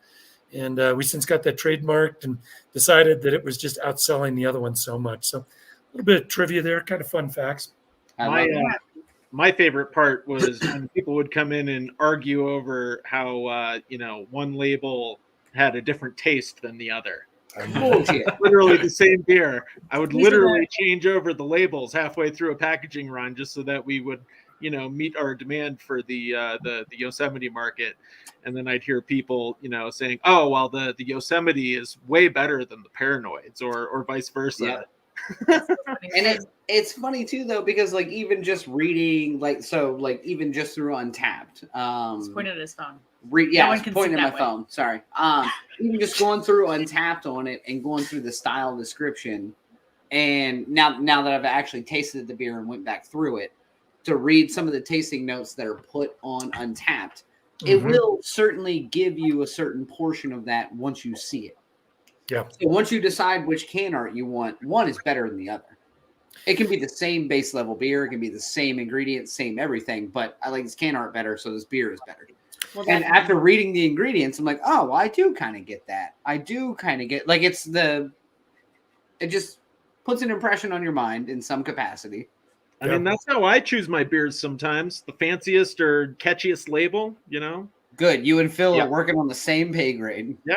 S4: And we since got that trademarked and decided that it was just outselling the other one so much. So a little bit of trivia there, kind of fun facts.
S5: My favorite part was when people would come in and argue over how, one label had a different taste than the other.
S1: Bullshit.
S5: Literally the same beer. I would literally change over the labels halfway through a packaging run just so that we would, meet our demand for the Yosemite market. And then I'd hear people, saying, "Oh, well, the Yosemite is way better than the Paranoids," or vice versa.
S1: Yeah. And it's funny too, though, because like even just reading, even just through Untappd,
S3: He's pointing at his phone.
S1: I was pointing at my phone. Sorry. Even just going through Untappd on it and going through the style description, and now that I've actually tasted the beer and went back through it to read some of the tasting notes that are put on Untappd, it will certainly give you a certain portion of that once you see it.
S4: Yeah.
S1: So once you decide which can art you want, one is better than the other. It can be the same base level beer, it can be the same ingredients, same everything, but I like this can art better, so this beer is better. Well, and after reading the ingredients, I'm like, oh, well, I do kind of get that. I do kind of get, like, it just puts an impression on your mind in some capacity.
S5: I mean, that's how I choose my beers sometimes. The fanciest or catchiest label, Good.
S1: You and Phil are working on the same pay grade.
S5: Yeah.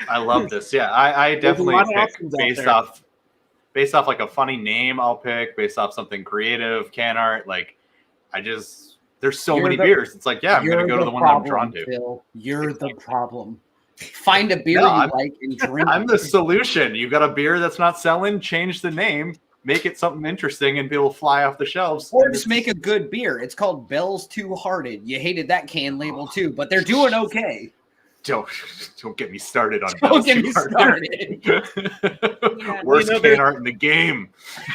S2: I love this. Yeah, I definitely pick based off like a funny name I'll pick, based off something creative, can art. Like, there's so many beers. It's like, I'm going to go to the one I'm drawn to.
S1: Phil. You're the problem. Find a beer like and drink.
S2: I'm the solution. You got a beer that's not selling, change the name, make it something interesting, and people will fly off the shelves.
S1: Or just make a good beer. It's called Bell's Two Hearted. You hated that can label too, but they're doing okay.
S2: Don't get me started on
S1: Don't get me started.
S2: Worst can art in the game.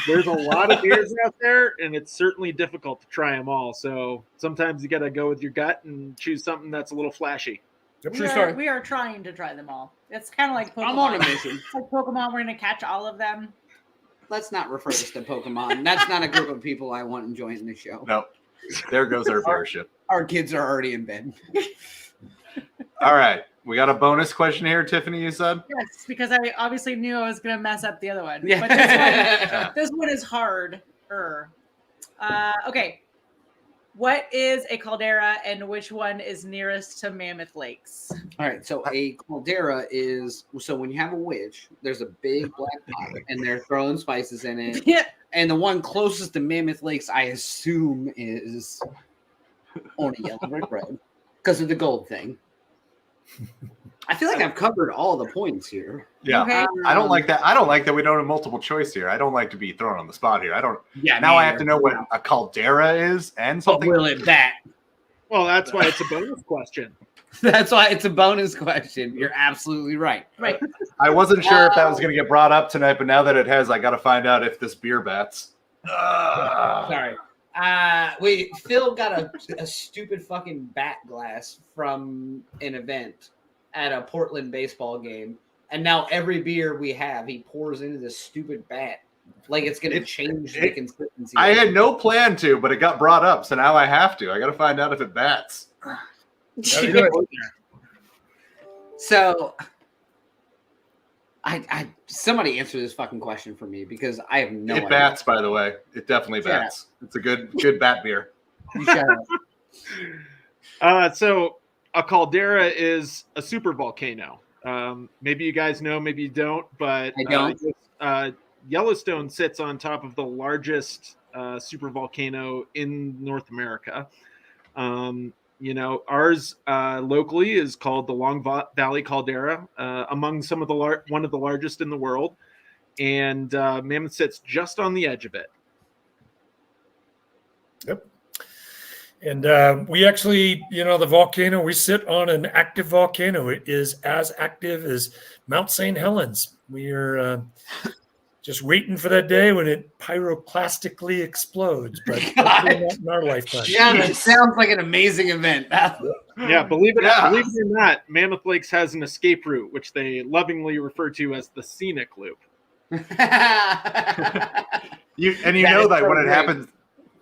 S5: There's a lot of beers out there, and it's certainly difficult to try them all. So sometimes you got to go with your gut and choose something that's a little flashy.
S3: We are trying to try them all. It's kind of like Pokemon.
S1: I'm on a mission.
S3: It's like Pokemon, we're going to catch all of them.
S1: Let's not refer this to Pokemon. That's not a group of people I want enjoying the show.
S2: No. There goes our viewership.
S1: Our kids are already in bed.
S2: All right. We got a bonus question here, Tiffany, you said?
S3: Yes, because I obviously knew I was going to mess up the other one.
S1: Yeah.
S3: But this one is hard. Okay. What is a caldera and which one is nearest to Mammoth Lakes?
S1: All right. So a caldera is, so when you have a witch, there's a big black pot and they're throwing spices in it.
S3: Yeah.
S1: And the one closest to Mammoth Lakes, I assume, is on a yellow brick road because of the gold thing. I feel like I've covered all the points here.
S2: Yeah,
S3: okay.
S2: I don't like that. I don't like that we don't have multiple choice here. I don't like to be thrown on the spot here. I don't.
S1: Yeah.
S2: Now I have to know what a caldera is and something.
S1: Will it that?
S5: Well, that's why it's a bonus question.
S1: That's why it's a bonus question. You're absolutely right.
S3: Right.
S2: I wasn't sure if that was going to get brought up tonight, but now that it has, I got to find out if this beer bats.
S1: Sorry. Phil got a stupid fucking bat glass from an event at a Portland baseball game, and now every beer we have, he pours into this stupid bat like it's going to change the consistency.
S2: I had no plan to, but it got brought up, so now I have to. I got to find out if it bats.
S1: So, somebody answer this fucking question for me because I have no idea.
S2: It bats, by the way. It definitely bats. It's a good bat beer.
S1: You shut up.
S5: So a caldera is a super volcano. Maybe you guys know, maybe you don't, but
S1: I don't.
S5: Yellowstone sits on top of the largest super volcano in North America. Ours locally is called the Long Valley Caldera, among some of one of the largest in the world, and Mammoth sits just on the edge of it.
S4: Yep. And we actually, the volcano, we sit on an active volcano. It is as active as Mount St. Helens. We are just waiting for that day when it pyroclastically explodes, but hopefully not in our lifetime.
S1: Yeah, that sounds like an amazing event.
S5: Yeah, believe it or not, Mammoth Lakes has an escape route, which they lovingly refer to as the scenic loop.
S2: When it happens,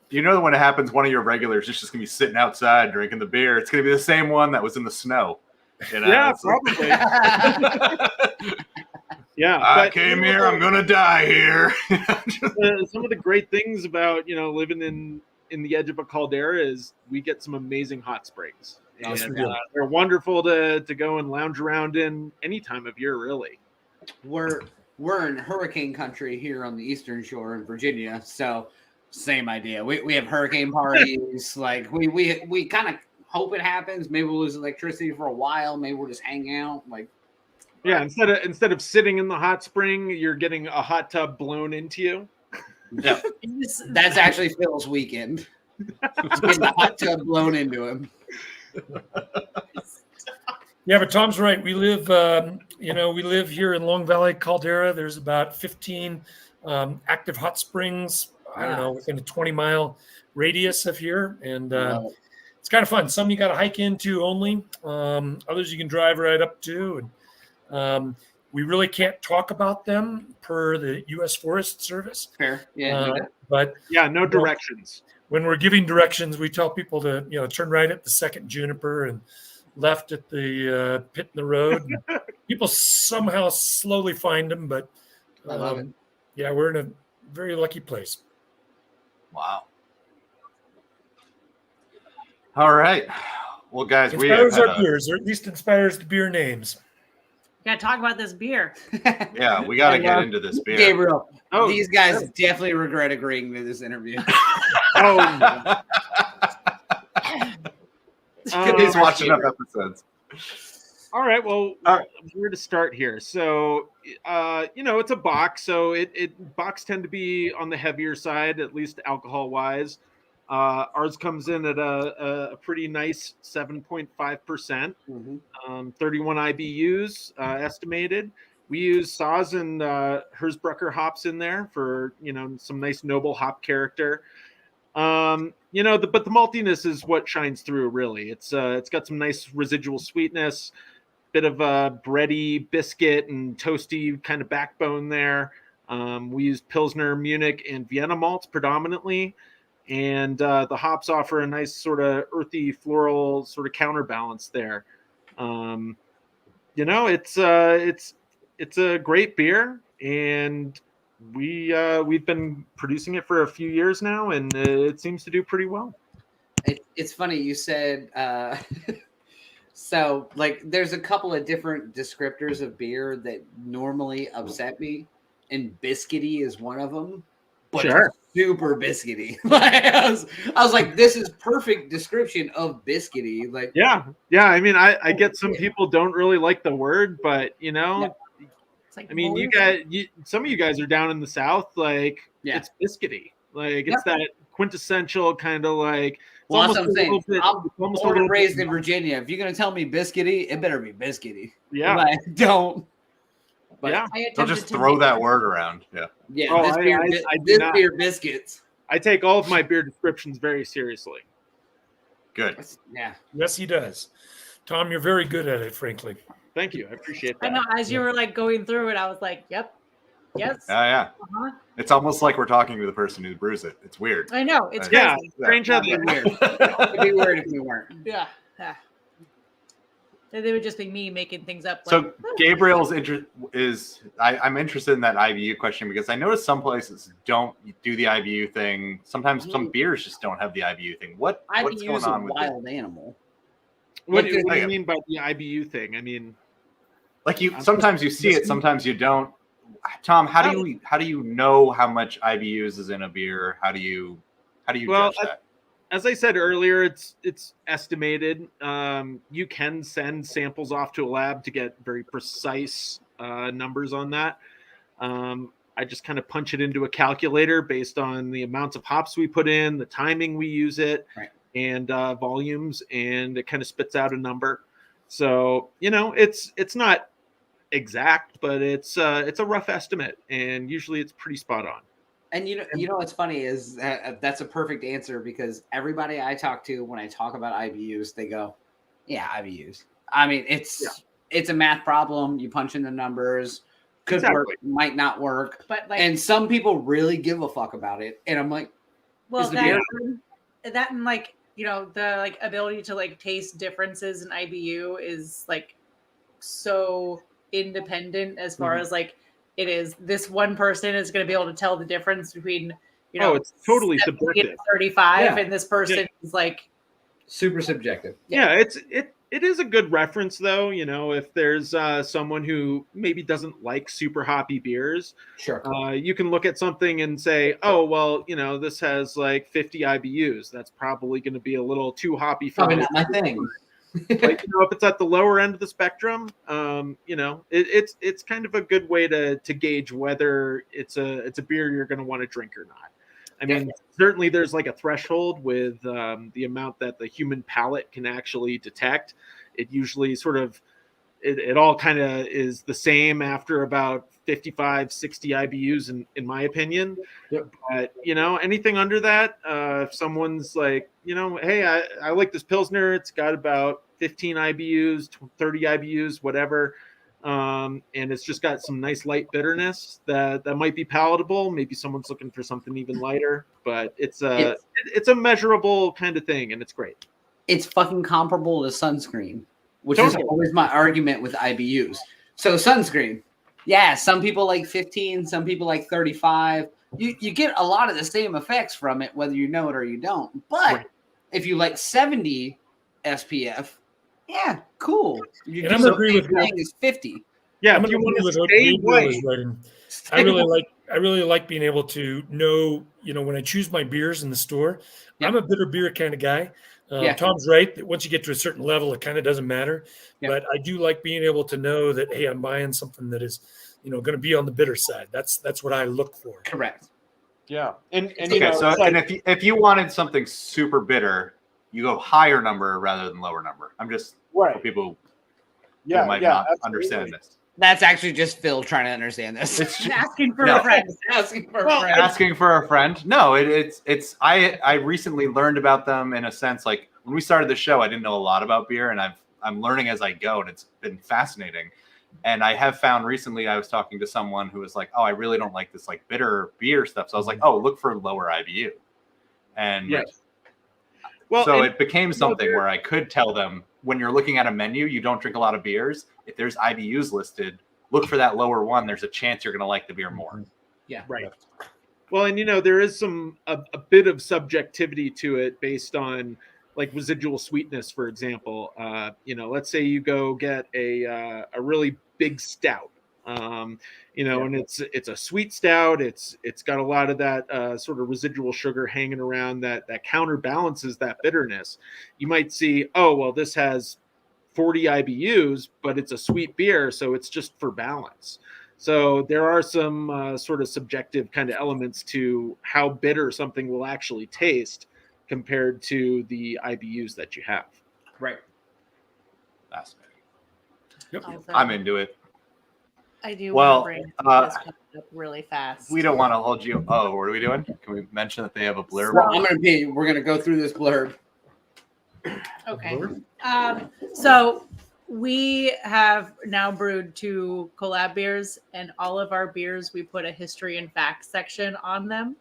S2: when it happens, one of your regulars is just gonna be sitting outside drinking the beer. It's gonna be the same one that was in the snow.
S5: Yeah, probably. Yeah,
S2: I came here. I'm gonna die here.
S5: Some of the great things about living in the edge of a caldera is we get some amazing hot springs.
S4: Yes,
S5: And,
S4: we do.
S5: they're wonderful to go and lounge around in any time of year, really.
S1: We're in hurricane country here on the Eastern Shore in Virginia, so same idea. We have hurricane parties. Like we kind of hope it happens. Maybe we'll lose electricity for a while. Maybe we'll just hang out. Like,
S5: yeah, instead of sitting in the hot spring, you're getting a hot tub blown into you.
S1: yeah, that's actually Phil's weekend. He's getting a hot tub blown into him.
S4: Yeah, but Tom's right. We live, we live here in Long Valley Caldera. There's about 15 active hot springs. I don't know, within a 20-mile radius of here, and it's kind of fun. Some you got to hike into only. Others you can drive right up to, and we really can't talk about them per the U.S. Forest Service.
S1: Fair, yeah.
S4: But
S5: yeah, no directions.
S4: When we're giving directions, we tell people to turn right at the second juniper and left at the pit in the road. People somehow slowly find them, but
S1: I love it.
S4: Yeah, we're in a very lucky place.
S2: Wow. All right. Well, guys,
S4: inspires our beers, or at least inspires the beer names.
S3: Gotta talk about this beer.
S2: Yeah, we got to get into this beer.
S1: Gabriel, these guys definitely regret agreeing to this interview.
S2: He's watching enough episodes.
S5: All right, well, where to start here? So, it's a bock, so bocks tend to be on the heavier side, at least alcohol-wise. Ours comes in at a pretty nice 7.5%, 31 IBUs estimated. We use Saaz and Hersbrucker hops in there for some nice noble hop character. But the maltiness is what shines through. Really, it's got some nice residual sweetness, bit of a bready biscuit and toasty kind of backbone there. We use Pilsner, Munich, and Vienna malts predominantly. And the hops offer a nice sort of earthy floral sort of counterbalance there. It's a great beer, and we've been producing it for a few years now, and it seems to do pretty well.
S1: It's funny you said so. Like, there's a couple of different descriptors of beer that normally upset me, and biscuity is one of them. But
S5: sure.
S1: Super biscuity. I was like, this is perfect description of biscuity. Like,
S5: yeah. I mean, I get some people don't really like the word, but it's like, I mean, some of you guys are down in the South, like it's biscuity, like it's that quintessential kind of like.
S1: Well, that's what I'm saying. I'm born and raised in Virginia. If you're gonna tell me biscuity, it better be biscuity.
S5: Yeah,
S1: like, don't.
S2: But they'll just throw that word around. Yeah.
S1: Yeah. This beer biscuits.
S5: I take all of my beer descriptions very seriously.
S2: Good.
S1: Yeah.
S4: Yes, he does. Tom, you're very good at it, frankly.
S5: Thank you. I appreciate that.
S3: I know. As you were like going through it, I was like, "Yep, yes."
S2: Yeah. It's almost like we're talking to the person who brews it. It's weird.
S3: I know. It's crazy.
S5: Strange how
S1: weird. It'd be weird if we weren't.
S3: Yeah. They would just be me making things up.
S2: So Gabriel's interest is I'm interested in that IBU question because I noticed some places don't do the IBU thing. Sometimes some beers just don't have the IBU thing. What's going on with
S1: wild animal?
S5: What do you mean by the IBU thing? I mean,
S2: like sometimes you see it, sometimes you don't. Tom, how do you know how much IBUs is in a beer? How do you judge that?
S5: As I said earlier, it's estimated. You can send samples off to a lab to get very precise numbers on that. I just kind of punch it into a calculator based on the amounts of hops we put in, the timing we use it.
S1: Right.
S5: and volumes, and it kind of spits out a number. So it's not exact, but it's a rough estimate, and usually it's pretty spot on.
S1: And you know what's funny is that's a perfect answer, because everybody I talk to when I talk about IBUs, they go, "Yeah, IBUs." I mean, it's a math problem. You punch in the numbers, could work, might not work,
S3: But
S1: and some people really give a fuck about it. And I'm like,
S3: well,
S1: is the beer
S3: that and the ability to taste differences in IBU is so independent as far as it is. This one person is going to be able to tell the difference between
S5: it's totally subjective,
S3: 35, and this person is
S1: super subjective.
S5: It is a good reference, though. If there's someone who maybe doesn't like super hoppy beers,
S1: sure,
S5: you can look at something and say, oh, well, this has 50 IBUs. That's probably going to be a little too hoppy for
S1: probably not my thing.
S5: if it's at the lower end of the spectrum, it's kind of a good way to gauge whether it's a beer you're going to want to drink or not. I mean, certainly there's a threshold with the amount that the human palate can actually detect. It usually sort of, it all kind of is the same after about 55, 60 IBUs, in my opinion.
S1: Yep.
S5: But, anything under that, if someone's hey, I like this Pilsner, it's got about 15 IBUs, 30 IBUs, whatever. And it's just got some nice light bitterness that might be palatable. Maybe someone's looking for something even lighter, but it's a measurable kind of thing, and it's great.
S1: It's fucking comparable to sunscreen, which is always my argument with IBUs. So sunscreen, some people like 15, some people like 35. You get a lot of the same effects from it, whether you know it or you don't. But if you like 70 SPF, yeah, cool.
S4: And I'm agree with
S1: thing is 50.
S5: Yeah,
S4: I'm
S5: if you want
S4: with
S5: to
S4: what
S5: stay
S4: Gabriel was
S5: white.
S4: writing. I really like being able to know, when I choose my beers in the store.
S1: Yep.
S4: I'm a bitter beer kind of guy. Tom's right that once you get to a certain level, it kind of doesn't matter.
S1: Yep.
S4: But I do like being able to know that, hey, I'm buying something that is, going to be on the bitter side. That's what I look for.
S1: Correct.
S5: Yeah, and
S2: okay. So and if you wanted something super bitter, you go higher number rather than lower number. I'm just for people who might not understand this.
S1: That's actually just Phil trying to understand this.
S3: It's asking for a friend.
S1: Asking for a friend.
S2: Asking for a friend. No, it's I recently learned about them in a sense. Like when we started the show, I didn't know a lot about beer, and I'm learning as I go, and it's been fascinating. And I have found recently, I was talking to someone who was like, "Oh, I really don't like this bitter beer stuff." So I was like, "Oh, look for lower IBU," and it became something where I could tell them, when you're looking at a menu, you don't drink a lot of beers. If there's IBUs listed, look for that lower one. There's a chance you're going to like the beer more.
S1: Yeah.
S5: Right. Well, and there is a bit of subjectivity to it based on residual sweetness, for example. Let's say you go get a really big stout, and it's a sweet stout. It's got a lot of that sort of residual sugar hanging around that counterbalances that bitterness. You might see, oh, well, this has 40 IBUs, but it's a sweet beer, so it's just for balance. So there are some sort of subjective kind of elements to how bitter something will actually taste compared to the IBUs that you have.
S1: Right.
S2: Fascinating.
S4: Yep.
S3: Also,
S2: I'm into it.
S3: I do
S2: Well,
S3: want to bring this coming up really fast.
S2: We don't want to hold you. Oh, what are we doing? Can we mention that they have a blurb?
S1: Well, we're gonna go through this blurb.
S3: Okay. So we have now brewed 2 collab beers, and all of our beers, we put a history and facts section on them.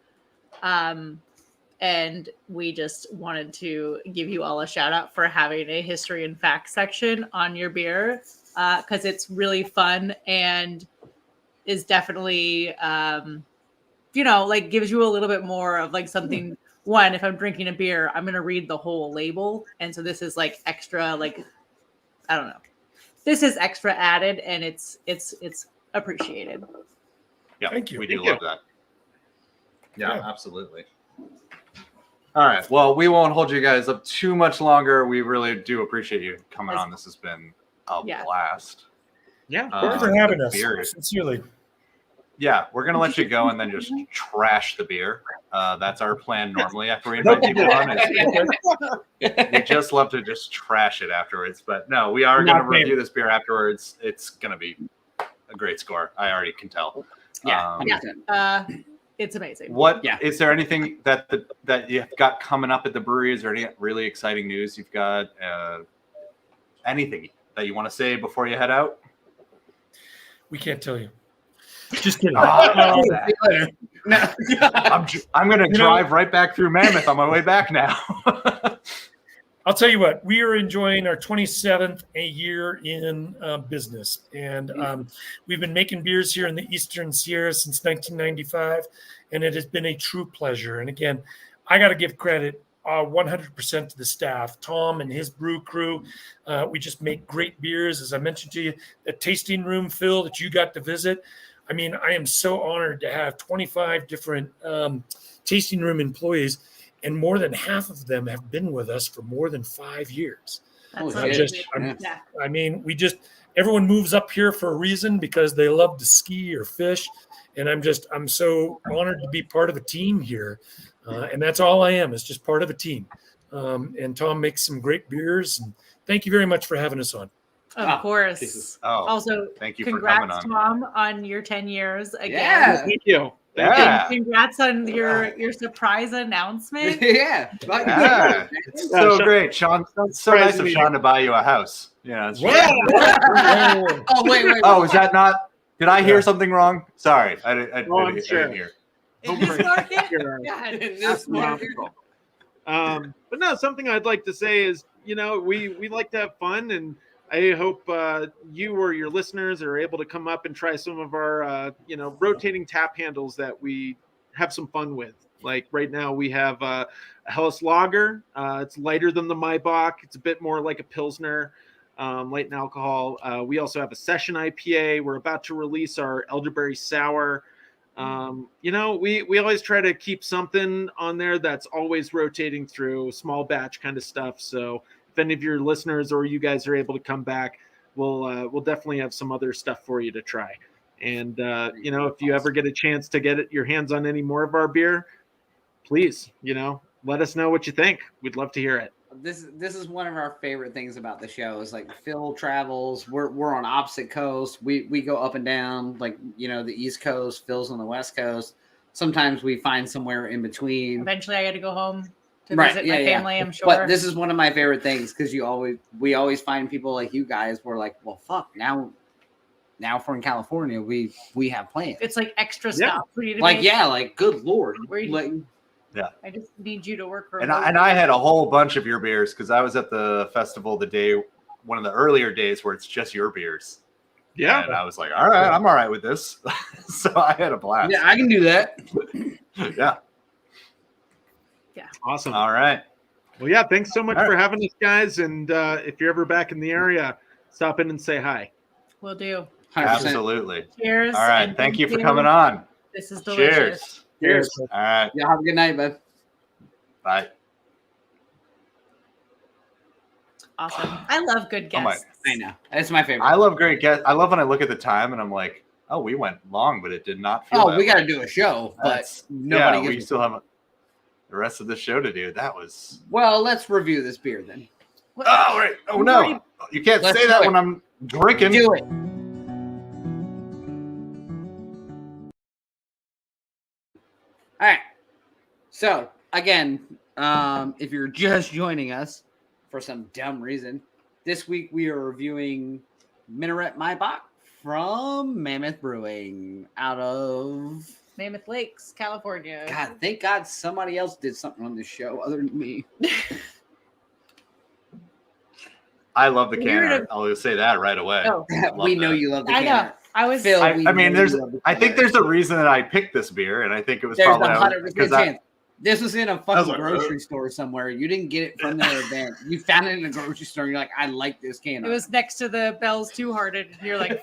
S3: And we just wanted to give you all a shout out for having a history and facts section on your beer, because it's really fun and is definitely, gives you a little bit more of something. One, if I'm drinking a beer, I'm going to read the whole label. And so this is extra, I don't know. This is extra added, and it's appreciated.
S2: Yeah,
S4: Thank you.
S2: We do
S5: Thank you.
S2: love that. Yeah, absolutely. All right. Well, we won't hold you guys up too much longer. We really do appreciate you coming on. This has been a blast.
S5: Yeah.
S4: Thanks for having us.
S2: Beers.
S4: Sincerely.
S2: Yeah, we're gonna let you go and then just trash the beer. That's our plan normally after we invite people on. We just love to just trash it afterwards. But no, we are gonna review this beer afterwards. It's gonna be a great score. I already can tell.
S1: Yeah.
S3: It's amazing.
S2: Is there anything that you've got coming up at the brewery? Is there any really exciting news you've got? Anything that you want to say before you head out?
S4: We can't tell you. Just kidding.
S2: I'm going to drive right back through Mammoth on my way back now.
S4: I'll tell you what, we are enjoying our 27th year in business. And we've been making beers here in the Eastern Sierra since 1995. And it has been a true pleasure. And again, I got to give credit 100% to the staff, Tom and his brew crew. We just make great beers. As I mentioned to you, the tasting room, Phil, that you got to visit. I mean, I am so honored to have 25 different tasting room employees, and more than half of them have been with us for more than 5 years. I mean, everyone moves up here for a reason because they love to ski or fish. And I'm so honored to be part of a team here. And that's all I am, is just part of a team. And Tom makes some great beers. And thank you very much for having us on.
S3: Of course. Also,
S2: thank you
S3: congrats,
S2: for coming on.
S3: Tom, on your 10 years again.
S1: Yeah.
S5: Thank you.
S2: Yeah.
S3: Congrats on your surprise announcement.
S1: Yeah.
S2: It's so great, Sean. It's so nice of Sean to buy you a house. Yeah.
S1: Oh, wait.
S2: Oh, is that not? Did I hear something wrong? Sorry, I didn't hear.
S3: In this market?
S1: In this market.
S5: But no, something I'd like to say is, we like to have fun, and I hope you or your listeners are able to come up and try some of our, rotating tap handles that we have some fun with. Like right now we have a Helles Lager. It's lighter than the Maibock. It's a bit more like a Pilsner, light in alcohol. We also have a Session IPA. We're about to release our Elderberry Sour. We always try to keep something on there that's always rotating through, small batch kind of stuff. So if any of your listeners or you guys are able to come back, we'll definitely have some other stuff for you to try. And if you ever get a chance to get your hands on any more of our beer, please, let us know what you think. We'd love to hear it.
S1: This is one of our favorite things about the show is like Phil travels. We're on opposite coasts. We go up and down, like the East Coast, Phil's on the West Coast. Sometimes we find somewhere in between.
S3: Eventually I got to go home to visit my family, I'm sure.
S1: But this is one of my favorite things because we always find people like you guys who are like, well, fuck, now if we're in California, we have plans.
S3: It's like extra stuff for you to
S1: like
S3: make.
S1: like good Lord.
S2: Yeah.
S3: I just need you to work.
S2: And I had a whole bunch of your beers because I was at the festival one of the earlier days where it's just your beers.
S5: Yeah.
S2: And I was like, all right, I'm all right with this. So I had a blast.
S1: Yeah, I can do that.
S2: Yeah.
S3: Yeah.
S5: Awesome.
S2: All right.
S5: Well, yeah, thanks so much for having us, guys. And if you're ever back in the area, stop in and say hi.
S3: Will do.
S1: 100%.
S2: Absolutely.
S3: Cheers.
S2: All right. Thank you for coming on.
S3: This is delicious.
S2: Cheers. All right.
S1: Yeah, have a good night, bud.
S2: Bye.
S3: Awesome. I love good guests.
S1: I know. It's my favorite.
S2: I love great guests. I love when I look at the time and I'm like, oh, we went long, but it did not feel
S1: we got to do a show, but nobody
S2: we still have the rest of the show to do. That was...
S1: Well, let's review this beer then.
S2: Oh, right. Oh, no. You can't say that when I'm drinking.
S1: Do it. All right. So, again, if you're just joining us for some dumb reason, this week we are reviewing Minaret Maibock from Mammoth Brewing out of
S3: Mammoth Lakes, California.
S1: God, thank God somebody else did something on this show other than me.
S2: I love the canner. I'll just say that right away.
S3: Oh.
S1: We know you love the canner.
S3: I know. I was
S1: Phil.
S2: I mean, I think there's a reason that I picked this beer, and I think it was
S1: there's
S2: probably
S1: 100% chance. This was in a fucking
S2: like,
S1: grocery store somewhere. You didn't get it from their event. You found it in a grocery store. You're like, I like this canner.
S3: It was next to the Bell's Two Hearted. And you're like,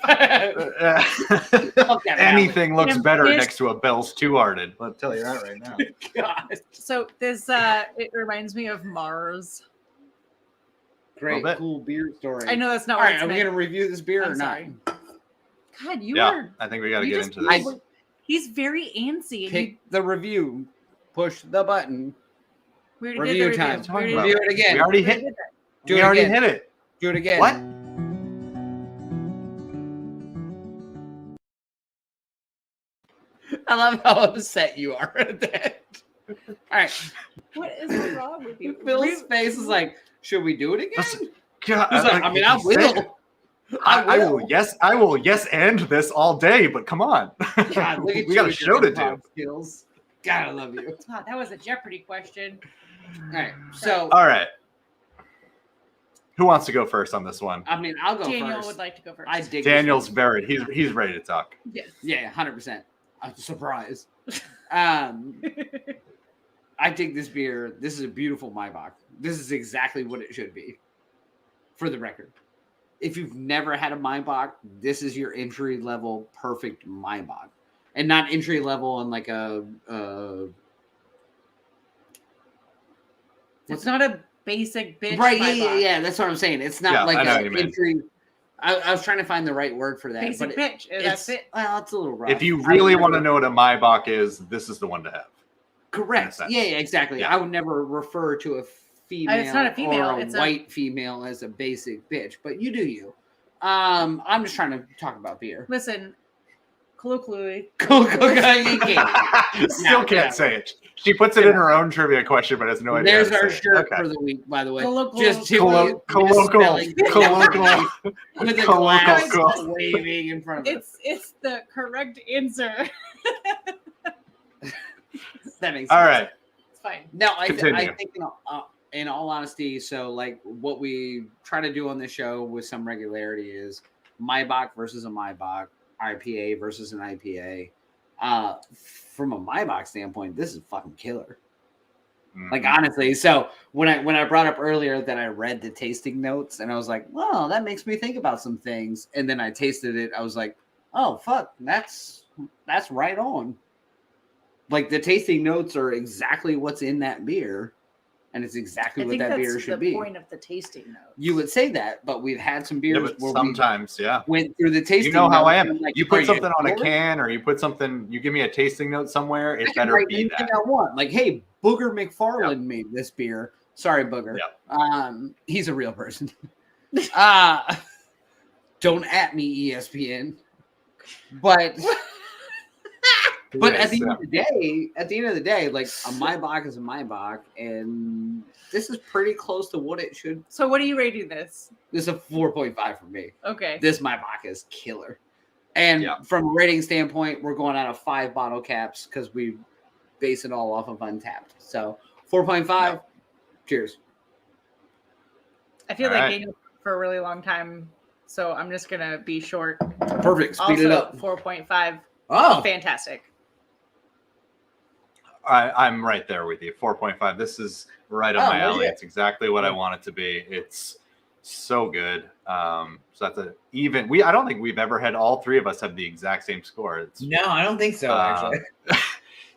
S2: anything looks better next to a Bell's Two Hearted. I'll tell you that right now.
S1: God.
S3: So this it reminds me of Mars.
S1: Great, cool beer story.
S3: I know that's not
S1: all
S3: what
S1: right.
S3: it's
S1: Are we
S3: meant.
S1: gonna review this beer or
S3: I'm
S1: not?
S3: sorry. God,
S2: I think we got to get into this.
S3: He's very antsy. And
S1: Pick the review. Push the button.
S3: we already
S1: Review
S3: did the
S1: time.
S3: review. We already
S1: Review it again.
S2: We already
S3: did
S2: hit.
S3: that.
S1: Do
S2: We
S1: it
S2: already
S1: again.
S2: hit it.
S1: Do it again.
S2: What?
S1: I love how upset you are at that. All right.
S3: What is wrong with you?
S1: Phil's face is like, should we do it again?
S2: God,
S1: He's like, I mean, I will.
S2: I will. Yes, I will. Yes, end this all day. But come on,
S1: God, look at
S2: we
S1: you
S2: got a
S1: with
S2: show
S1: your
S2: to do.
S1: improv skills. God, I love you.
S3: Oh, that was a Jeopardy question.
S1: All right. So,
S2: All right. Who wants to go first on this one?
S1: I mean, I'll go
S3: Daniel
S1: first.
S3: would like to go first.
S1: I dig
S2: Daniel's
S1: this
S2: very. He's ready to talk.
S3: Yes.
S1: Yeah, 100%. I'm surprised. I dig this beer. This is a beautiful Maibach. This is exactly what it should be. For the record, if you've never had a Maibach, this is your entry level perfect Maibach, and not entry level in like a.
S3: It's not a basic bitch.
S1: Right?
S3: Maibach.
S1: Yeah. That's what I'm saying. It's not
S2: Yeah,
S1: like
S2: I know what
S1: an
S2: you mean.
S1: entry. I was trying to find the right word for that.
S3: Basic
S1: but
S3: bitch. That's it.
S1: Well, it's a little rough.
S2: If you really want to know what a Maibach is, this is the one to have.
S1: correct,
S2: in a
S1: yeah,
S2: sense.
S1: exactly.
S2: Yeah.
S1: I would never refer to a female,
S3: It's not a female,
S1: or a
S3: it's a-
S1: white female as a basic bitch, but you do you. I'm just trying to talk about beer.
S3: Listen, colloquially,
S1: Cool. You can't.
S2: Still
S1: No,
S2: can't
S1: no.
S2: say it. She puts it in her own trivia question, but has no idea.
S1: There's
S2: how to
S1: our
S2: say it.
S1: shirt
S2: Okay.
S1: for the week, by the way.
S3: Colloquial-
S1: Just to
S2: Colloquial.
S1: misspelling
S2: Colloquial.
S1: with a
S2: Colloquial.
S1: glass
S2: Colloquial.
S1: waving in front of it.
S3: it's the correct answer.
S1: That makes sense.
S2: All right.
S3: It's fine.
S1: No, I
S2: Continue.
S1: think in all honesty, so like what we try to do on this show with some regularity is Maibach versus a Maibach, IPA versus an IPA. From a Maibach standpoint, this is fucking killer. Like honestly, so when I brought up earlier that I read the tasting notes and I was like, well, that makes me think about some things, and then I tasted it, I was like, oh fuck, that's right on. Like the tasting notes are exactly what's in that beer, and it's exactly
S3: I
S1: what
S3: think
S1: that
S3: that's
S1: beer
S3: the
S1: should be.
S3: point of the tasting note.
S1: You would say that, but we've had some
S2: Yeah,
S1: beers
S2: but
S1: where
S2: sometimes, yeah.
S1: we went through the tasting.
S2: You know how I
S1: notes
S2: am.
S1: and I'm like,
S2: You
S1: are
S2: put something on a
S1: sure?
S2: can, or you put something. You give me a tasting note somewhere. It
S1: I can
S2: better
S1: write
S2: be
S1: anything
S2: that.
S1: I want. Like, hey, Booger McFarland made this beer. Sorry, Booger. He's a real person. Don't at me, ESPN. But at the end of the day, like a Maibach is a Maibach, and this is pretty close to what it should.
S3: So what are you rating this?
S1: This is a 4.5 for me.
S3: Okay.
S1: This Maibach is killer. And from a rating standpoint, we're going out of 5 bottle caps because we base it all off of Untappd. So 4.5. Cheers.
S3: I feel
S2: All
S3: like
S2: right.
S3: Daniel for a really long time, so I'm just gonna be short.
S1: Perfect. Speed it up.
S3: 4.5.
S1: Oh,
S3: Fantastic.
S2: I'm right there with you. 4.5. This is right up my alley.
S1: yeah.
S2: It's exactly what I want it to be. It's so good. So that's a even. I don't think we've ever had all three of us have the exact same score. It's
S6: No, I don't think so. Actually,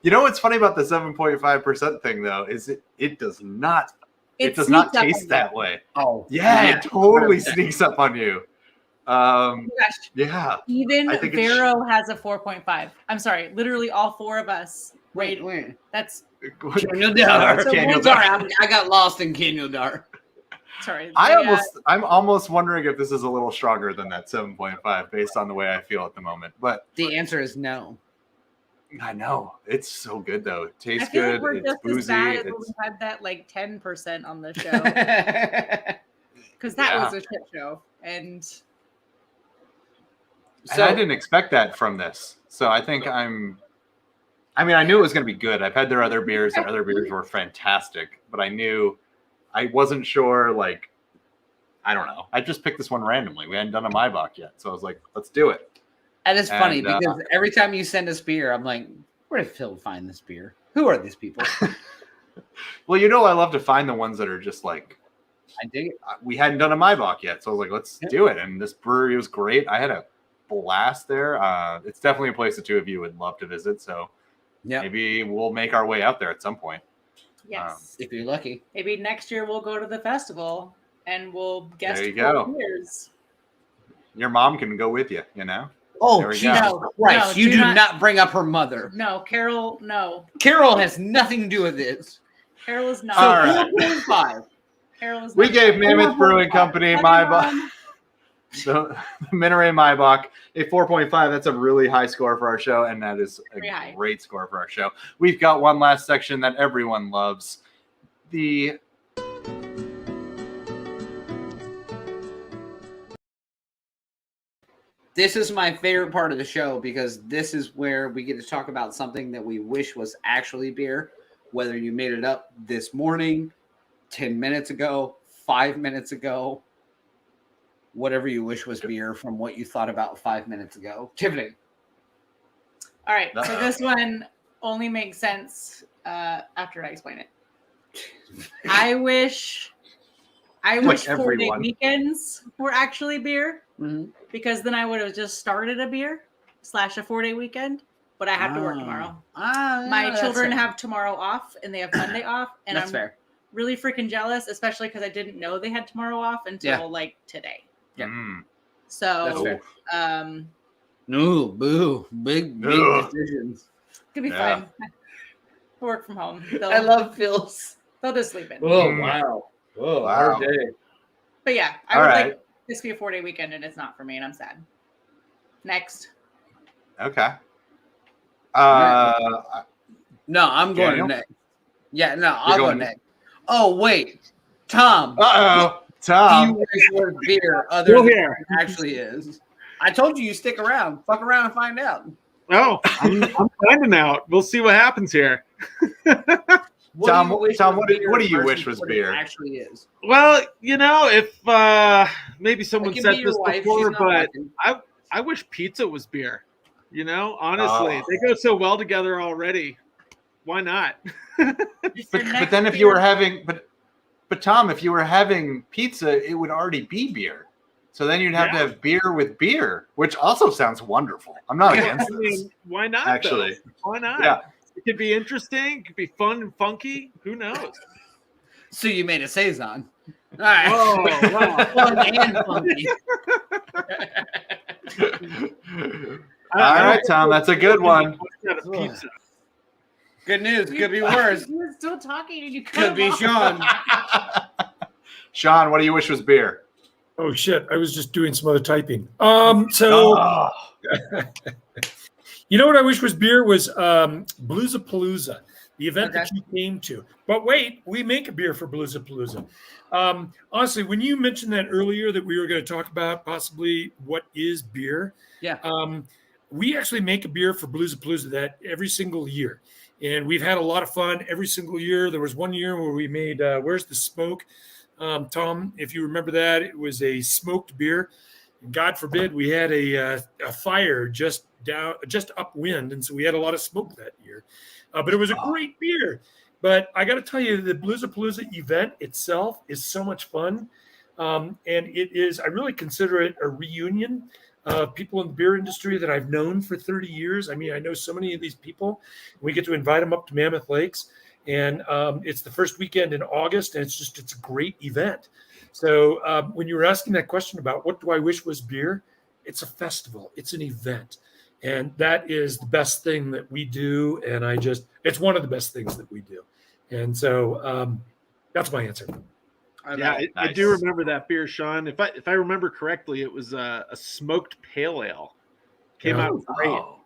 S2: You know what's funny about the 7.5% thing though is it does not
S3: It
S2: not
S3: sneaks up
S2: taste
S3: on
S2: that
S3: you.
S2: way.
S1: oh,
S2: Yeah, it totally
S1: 100%.
S2: sneaks up on you.
S3: Oh my gosh.
S2: Yeah.
S3: Even
S2: I think it's-
S3: Vero has a 4.5. I'm sorry, literally all 4 of us rate.
S1: Wait.
S3: That's
S1: Kenil Dar.
S3: So
S2: Kenil
S1: Sorry,
S2: Dar.
S1: I got lost in Kenil Dar.
S3: sorry.
S2: I'm almost wondering if this is a little stronger than that 7.5 based on the way I feel at the moment. But
S1: The answer is no.
S2: I know it's so good though. It
S3: I
S2: tastes
S3: feel
S2: good.
S3: like we're
S2: It's
S3: just as
S2: boozy.
S3: bad as when
S2: It's,
S3: we had that like 10% on the show
S1: so
S3: because that
S2: Yeah.
S3: was a shit show. And
S2: and I didn't expect that from this. So I think I knew it was going to be good. I've had their other beers. Their other beers were fantastic, but I wasn't sure. Like, I don't know. I just picked this one randomly. We hadn't done a Maibach yet, so I was like, let's do it.
S1: And it's funny
S2: And,
S1: because every time you send us beer, I'm like, where did Phil find this beer? Who are these people?
S2: Well, I love to find the ones that are just like,
S1: I dig it.
S2: we hadn't done a Maibach yet, so I was like, let's do it. And this brewery was great. I had a blast there. It's definitely a place the two of you would love to visit. So
S1: Yeah,
S2: maybe we'll make our way out there at some point.
S3: yes,
S1: if you're lucky.
S3: maybe next year we'll go to the festival and we'll guest
S2: There you go.
S3: beers.
S2: Your mom can go with you,
S1: Oh,
S2: There we
S1: Jesus
S3: go.
S1: Christ.
S3: No,
S1: You
S3: do
S1: do
S3: not-
S1: not bring up her mother.
S3: No, Carol, no.
S1: Carol has nothing to do with this.
S3: Carol is not.
S1: So
S2: All right.
S1: 4.5.
S3: Carol is
S2: We
S3: not
S2: gave
S3: a-
S2: Mammoth Brewing Company Maibock, the Minaret Maibock, a 4.5. That's a really high score for our show, and that is a
S3: Very high.
S2: great score for our show. We've got one last section that everyone loves.
S1: This is my favorite part of the show because this is where we get to talk about something that we wish was actually beer, whether you made it up this morning, 10 minutes ago, 5 minutes ago, whatever you wish was beer from what you thought about 5 minutes ago. Tiffany.
S3: All right. So
S2: Uh-oh.
S3: this one only makes sense after I explain it. I wish
S2: Like
S3: 4-day
S2: everyone.
S3: weekends were actually beer
S1: Mm-hmm.
S3: because then I would have just started a beer / a 4-day weekend, but I have to work tomorrow. My children have tomorrow off and they have Monday off, and
S1: That's
S3: I'm
S1: fair.
S3: really freaking jealous, especially because I didn't know they had tomorrow off until like today.
S1: Yeah.
S2: Mm.
S1: That's
S3: So
S1: fair. No, boo. Big
S2: Ugh.
S3: it
S1: decisions.
S3: could be
S2: Yeah.
S3: fun. I work from home.
S1: I love Phil's.
S3: They'll just sleep in.
S1: Oh,
S2: Mm.
S1: wow. Oh,
S2: Wow.
S1: hard day.
S3: But yeah, I
S2: All
S3: would
S2: right.
S3: like this to be a 4-day weekend, and it's not for me, and I'm sad. Next.
S2: Okay.
S1: No, I'm going
S2: Daniel?
S1: next. Yeah, no, I'll go
S2: going-
S1: next. Oh, wait. Tom.
S2: Uh-oh.
S1: You
S2: Tom.
S1: wish was beer other
S5: Still
S1: than
S5: here.
S1: it actually is. I told you stick around. Fuck around and find out.
S5: Oh, I'm finding out. We'll see what happens here.
S2: Tom,
S1: do you wish
S2: Tom,
S1: was
S2: what do
S1: beer
S2: you wish
S1: versus
S2: was
S1: what it
S2: beer?
S1: actually is.
S5: Well, if maybe someone
S1: It can
S5: said
S1: be your
S5: this
S1: wife,
S5: before,
S1: she's not
S5: but
S1: watching.
S5: I wish pizza was beer. Honestly,
S2: Oh.
S5: they go so well together already. Why not?
S2: But then if you were having but Tom, if you were having pizza, it would already be beer. So then you'd have to have beer with beer, which also sounds wonderful. I'm not against this.
S5: Why not?
S2: Actually.
S5: though? Why not?
S2: Yeah.
S5: It could be interesting. It could be fun and funky. Who knows?
S1: So you made a saison. All right.
S5: Oh, wow.
S1: Fun and funky.
S2: All right, Tom, that's a good one.
S5: What kind of pizza?
S1: Good news. Could be worse.
S3: You were still talking, and you
S1: Could be Sean.
S2: Sean, what do you wish was beer?
S4: Oh shit! I was just doing some other typing. So
S2: Oh,
S4: you know what I wish was beer was Bluesapalooza, the event that you came to. But wait, we make a beer for Bluesapalooza. Honestly, when you mentioned that earlier that we were going to talk about possibly what is beer,
S1: Yeah.
S4: we actually make a beer for Bluesapalooza that every single year. And we've had a lot of fun every single year. There was one year where we made Where's the Smoke? Tom, if you remember that, it was a smoked beer. And God forbid we had a fire just upwind, and so we had a lot of smoke that year. But it was a great beer. But I got to tell you, the Bluesapalooza event itself is so much fun, and it is. I really consider it a reunion of people in the beer industry that I've known for 30 years. I mean, I know so many of these people. We get to invite them up to Mammoth Lakes. And it's the first weekend in August, and it's a great event. So when you were asking that question about what do I wish was beer, it's a festival, it's an event, and that is the best thing that we do. And it's one of the best things that we do. And so that's my answer.
S5: Yeah, I do remember that beer, Sean. If I remember correctly, it was a smoked pale ale. Came
S4: Yeah.
S5: out great.
S2: Oh.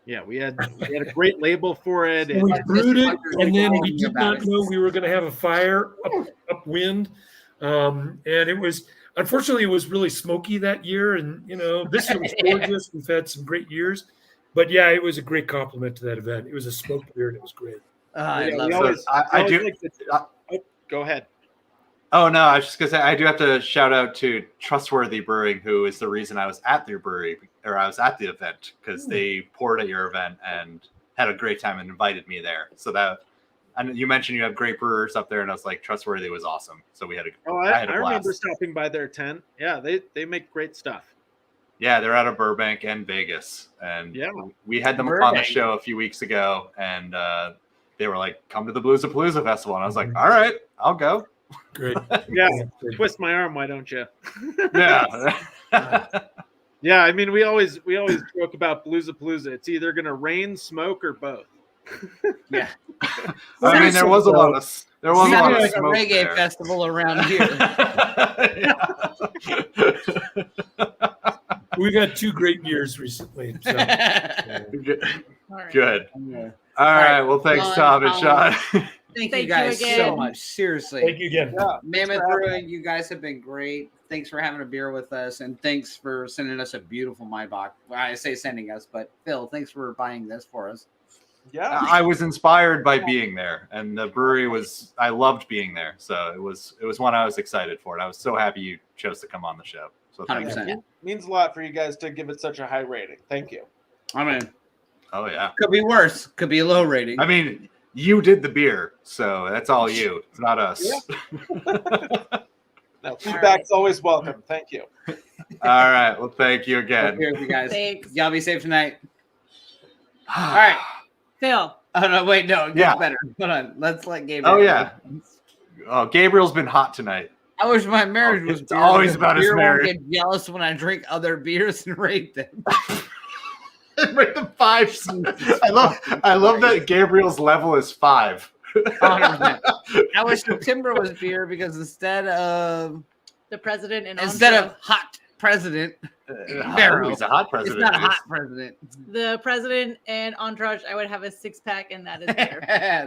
S5: Yeah, we had a great label for it.
S4: So we brewed it, and then we
S1: Talking
S4: did
S1: about
S4: not
S1: it.
S4: know we were going to have a fire upwind, and it was unfortunately it was really smoky that year. And this year was gorgeous. We've had some great years, but yeah, it was a great compliment to that event. It was a smoked beer, and it was great.
S1: I
S5: Yeah,
S1: love
S5: we
S1: it.
S5: always-
S2: I
S5: I always
S2: do-
S5: like to- go ahead.
S2: Oh no, I was just gonna say I do have to shout out to Trustworthy Brewing, who is the reason I was at their brewery, or I was at the event, because they poured at your event and had a great time and invited me there. So that, and you mentioned you have great brewers up there, and I was like, Trustworthy was awesome. So we had
S5: I
S2: had a
S5: remember
S2: blast.
S5: stopping by their tent. Yeah, they make great stuff.
S2: Yeah, they're out of Burbank and Vegas, and
S5: Yeah.
S2: we had them on the
S1: Burbank.
S2: show a few weeks ago, and they were like, "Come to the Bluesapalooza Festival," and I was like, "All right, I'll go."
S4: Great.
S5: Yeah, twist my arm, why don't you?
S2: Yeah.
S5: Yeah, I mean, we always joke about Bluesapalooza. It's either gonna rain, smoke, or both.
S1: Yeah.
S2: I mean, there was a lot of
S1: Sounds
S2: smoke
S1: like a reggae
S2: there.
S1: festival around here.
S4: We've had 2 great years recently. So.
S2: Good.
S3: All right.
S2: Good.
S1: Yeah.
S2: All right. Well, thanks,
S1: John,
S2: Tom and Sean.
S1: Thank
S3: Thank
S1: you guys
S3: you
S1: so
S3: again.
S1: much. Seriously.
S4: Thank you again.
S1: Mammoth Brewing, you guys have been great. Thanks for having a beer with us, and thanks for sending us a beautiful Maibock. Well, I say sending us, but Phil, thanks for buying this for us.
S5: Yeah.
S2: I was inspired by being there, and the brewery was. I loved being there, so it was one I was excited for, and I was so happy you chose to come on the show. So thank you.
S1: 100%.
S5: Means a lot for you guys to give it such a high rating. Thank you.
S1: I mean,
S2: Oh yeah.
S1: could be worse. Could be a low rating.
S2: I mean, you did the beer, so that's all you. It's not us.
S5: Yeah. No, feedback's always welcome. Thank you.
S2: All right. Well, thank you
S1: Hope
S2: again.
S1: you're with you guys.
S3: Thanks.
S1: Y'all be safe tonight. All right.
S3: Phil.
S1: Oh no, wait, no, it gets
S2: Yeah.
S1: better. Hold on. Let's let Gabriel.
S2: Oh yeah. Oh, Gabriel's been hot tonight.
S1: I wish my marriage was
S2: It's
S1: beer,
S2: always
S1: because
S2: about his
S1: beer won't
S2: marriage.
S1: Get jealous when I drink other beers and rate them.
S2: Rate them 5. I love that Gabriel's level is 5.
S1: 100%. I wish September was beer because instead of
S3: The president and
S1: hot president, Barrow.
S2: He's a hot
S1: it's
S2: president.
S1: not a hot president.
S3: the president and entourage, I would have a 6-pack, and that is better.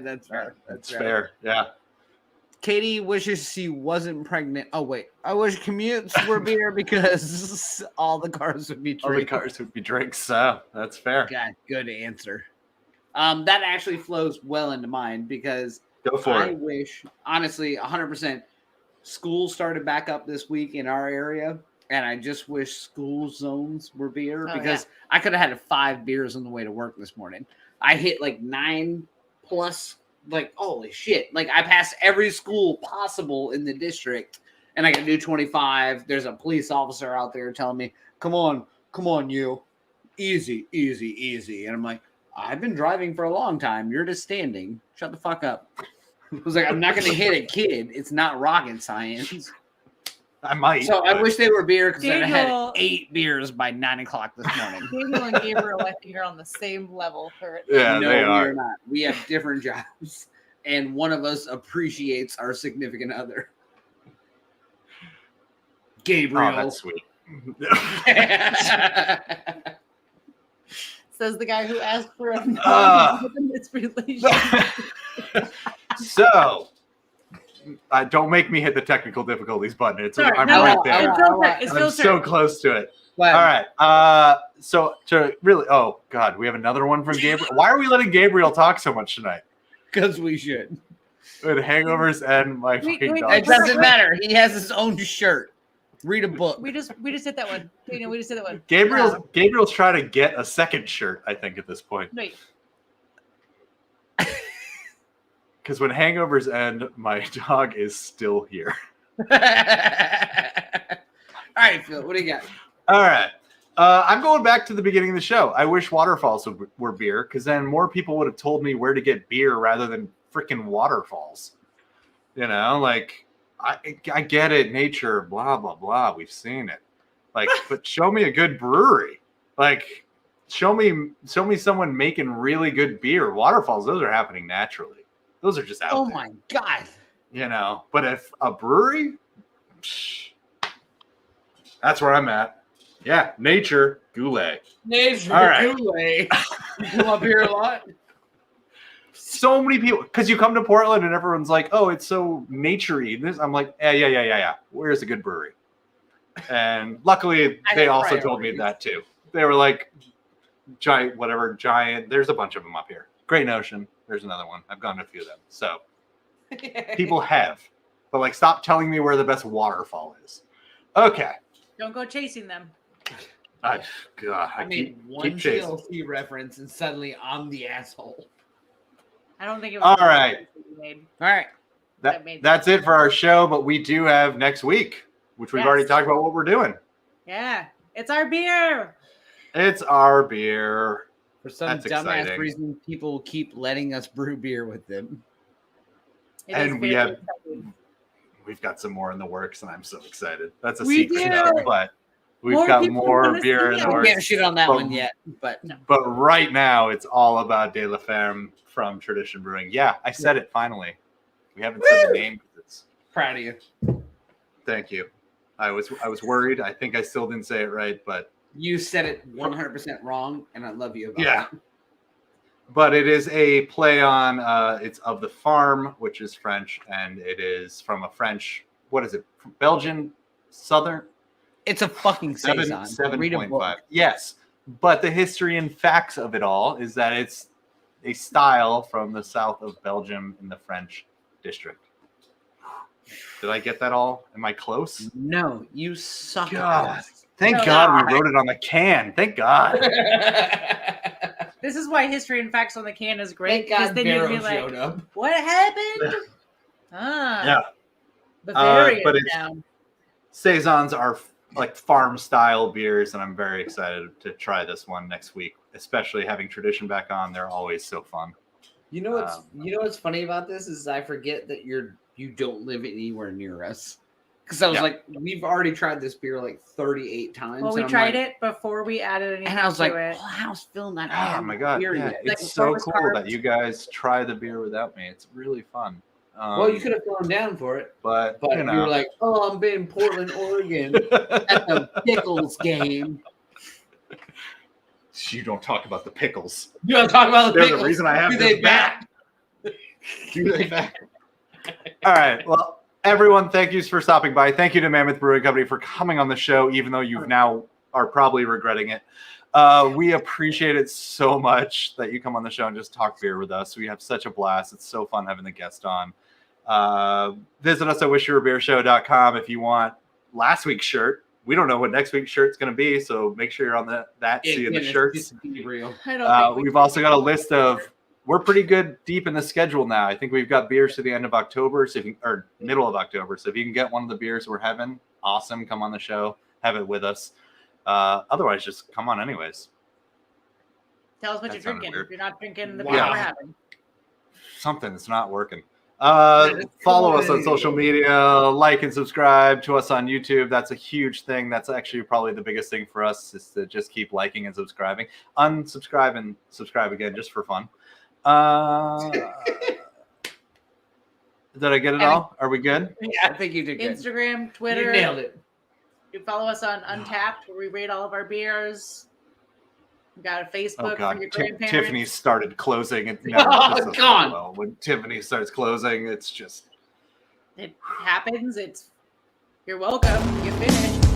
S1: That's fair.
S2: That's fair. Yeah.
S1: Katie wishes she wasn't pregnant. Oh wait, I wish commutes were beer because all the cars would be
S2: All the
S1: drinking.
S2: cars would be drinks. So that's fair.
S1: God, good answer. That actually flows well into mine because
S2: Go for
S1: I
S2: it.
S1: wish, honestly, 100%. School started back up this week in our area, and I just wish school zones were beer because I could have had 5 beers on the way to work this morning. I hit like 9 plus, like, holy shit. Like, I passed every school possible in the district, and I can do 25. There's a police officer out there telling me, come on, you. Easy, easy, easy. And I'm like, I've been driving for a long time. You're just standing. Shut the fuck up. I was like, I'm not going to hit a kid. It's not rocket science.
S2: I might.
S1: So I
S2: but-
S1: wish they were beer because I had
S3: Gabriel-
S1: 8 beers by 9 o'clock this morning.
S3: Daniel and Gabriel, I think, are on the same level for
S2: Yeah,
S1: No,
S2: they
S1: we
S2: are.
S1: are not. We have different jobs, and one of us appreciates our significant other. Gabriel.
S2: Oh, that's sweet.
S3: says the guy who asked for a in this relationship.
S2: So, don't make me hit the technical difficulties button.
S3: Sorry,
S2: I'm
S3: no,
S2: right
S3: no,
S2: there.
S3: It's Phil's turn. It's
S2: I'm
S3: Phil's
S2: so
S3: turn.
S2: close to it.
S1: But
S2: All right. So to really, oh God, we have another one from Gabriel. Why are we letting Gabriel talk so much tonight?
S1: because we should.
S2: With hangovers and my
S3: Wait,
S2: fucking
S3: wait,
S2: dog.
S1: It doesn't matter. He has his own shirt. Read a book.
S3: We just hit that one. Daniel, we just hit that one.
S2: Gabriel's trying to get a second shirt, I think, at this point.
S3: Wait.
S2: Because when hangovers end, my dog is still here.
S1: All right, Phil, what do you got?
S2: All right. I'm going back to the beginning of the show. I wish waterfalls were beer, because then more people would have told me where to get beer rather than freaking waterfalls. You know, like, I get it, nature, blah, blah, blah. We've seen it. Like, but show me a good brewery. Like, show me someone making really good beer. Waterfalls, those are happening naturally. Those are just out
S1: Oh
S2: there.
S1: my God.
S2: You know, but if a brewery, psh, that's where I'm at. Yeah, nature, goulet.
S1: Nature
S2: All right.
S1: Goulet. You come up here a lot?
S2: So many people, because you come to Portland and everyone's like, "Oh, it's so naturey." This, I'm like, yeah. Where's a good brewery? And luckily,
S1: I
S2: they
S1: have
S2: also told me
S1: priorities.
S2: that too. They were like, giant. There's a bunch of them up here. Great Notion. There's another one. I've gone to a few of them. So people have, but like, stop telling me where the best waterfall is. Okay.
S3: Don't go chasing them.
S2: I
S1: I made
S2: keep
S1: one
S2: chasing.
S1: TLC reference and suddenly I'm the asshole.
S3: I don't think it was
S2: All right.
S3: made.
S1: All right.
S2: That's it for our show, but we do have next week, which we've
S3: Yes.
S2: already talked about what we're doing.
S3: Yeah. It's our beer.
S2: It's our beer.
S1: For some
S2: That's
S1: dumbass
S2: exciting.
S1: reason, people keep letting us brew beer with them.
S3: It
S2: And
S3: is
S2: we
S3: very
S2: have-
S3: exciting.
S2: we've got some more in the works, and I'm so excited. That's a
S3: We
S2: secret,
S3: do.
S2: though, but we've
S3: More
S2: got
S3: people
S2: more
S3: wanna
S2: beer
S3: see
S2: in
S3: it.
S2: the
S1: I
S2: works.
S1: can't shit on that
S2: But-
S1: one yet, but
S2: But right now, it's all about De La Ferme from Tradition Brewing. Yeah, I said it finally. We haven't said the name. It's,
S1: proud of you.
S2: thank you. I was worried. I think I still didn't say it right, but
S1: You said it 100% wrong, and I love you about
S2: yeah.
S1: it.
S2: But it is a play on. It's of the farm, which is French, and it is from a French. What is it? Belgian, Southern.
S1: It's a fucking saison. Read a
S2: 7.5.
S1: book.
S2: Yes, but the history and facts of it all is that it's a style from the south of Belgium in the French district. Did I get that all? Am I close?
S1: No, you suck.
S2: God. Thank
S3: No.
S2: God we wrote it on the can. Thank God.
S3: This is why history and facts on the can is great.
S1: Thank
S3: Because
S1: God
S3: then you'd
S1: Barrow
S3: be like,
S1: showed up.
S3: what happened? Ah,
S2: Yeah.
S3: Bavarian
S2: but it's-
S3: down.
S2: Saisons are like farm style beers, and I'm very excited to try this one next week, especially having Tradition back on. They're always so fun.
S1: You know what's funny about this is I forget that you don't live anywhere near us. Because I was
S2: Yeah.
S1: like, we've already tried this beer like 38 times.
S3: Well, we
S1: and I'm
S3: tried
S1: like-
S3: it before we added anything
S1: and I was
S3: to
S1: like,
S3: it.
S1: oh, how's Phil not
S2: Oh
S1: had
S2: my God.
S1: beer
S2: Yeah,
S1: yet?
S3: Like,
S2: it's
S3: before it
S2: so
S3: was
S2: cool
S3: carved.
S2: that you guys try the beer without me. It's really fun.
S1: Well, you could have thrown down for it,
S2: but
S1: but
S2: you
S1: you
S2: know.
S1: were like, oh, I'm in Portland, Oregon at the Pickles game.
S2: You don't talk about the pickles.
S1: You don't talk about the
S2: They're
S1: Pickles.
S2: the reason I have
S1: Do
S2: this
S1: they
S2: back. Do they back? All right. Well, everyone, thank you for stopping by. Thank you to Mammoth Brewing Company for coming on the show, even though you've now are probably regretting it. We appreciate it so much that you come on the show and just talk beer with us. We have such a blast. It's so fun having the guest on. Visit us at wishyouwerebeershow.com if you want last week's shirt. We don't know what next week's shirt's going to be, so make sure you're on that seeing the shirts.
S1: Just be real.
S3: I don't think
S2: We've also got a list of. We're pretty good deep in the schedule now. I think we've got beers to the end of October, or middle of October. So if you can get one of the beers we're having, awesome. Come on the show, have it with us. Otherwise, just come on anyways.
S3: Tell us what
S2: That
S3: you're
S2: sounded
S3: drinking.
S2: weird.
S3: If you're not drinking the
S1: Wow.
S3: beer we're having.
S2: Something that's not working. Follow us on social media, like and subscribe to us on YouTube. That's a huge thing. That's actually probably the biggest thing for us is to just keep liking and subscribing. Unsubscribe and subscribe again just for fun. Did I get it all? Are we good?
S1: Yeah, I think you did good.
S3: Instagram, Twitter.
S1: You nailed it.
S3: You follow us on Untappd, where we rate all of our beers. We got a Facebook
S2: Oh God,
S3: for your grandparents.
S2: Tiffany started closing. It never
S1: Oh,
S2: just doesn't
S1: God.
S2: go well. When Tiffany starts closing, it's just
S3: It happens. You're welcome. You finished.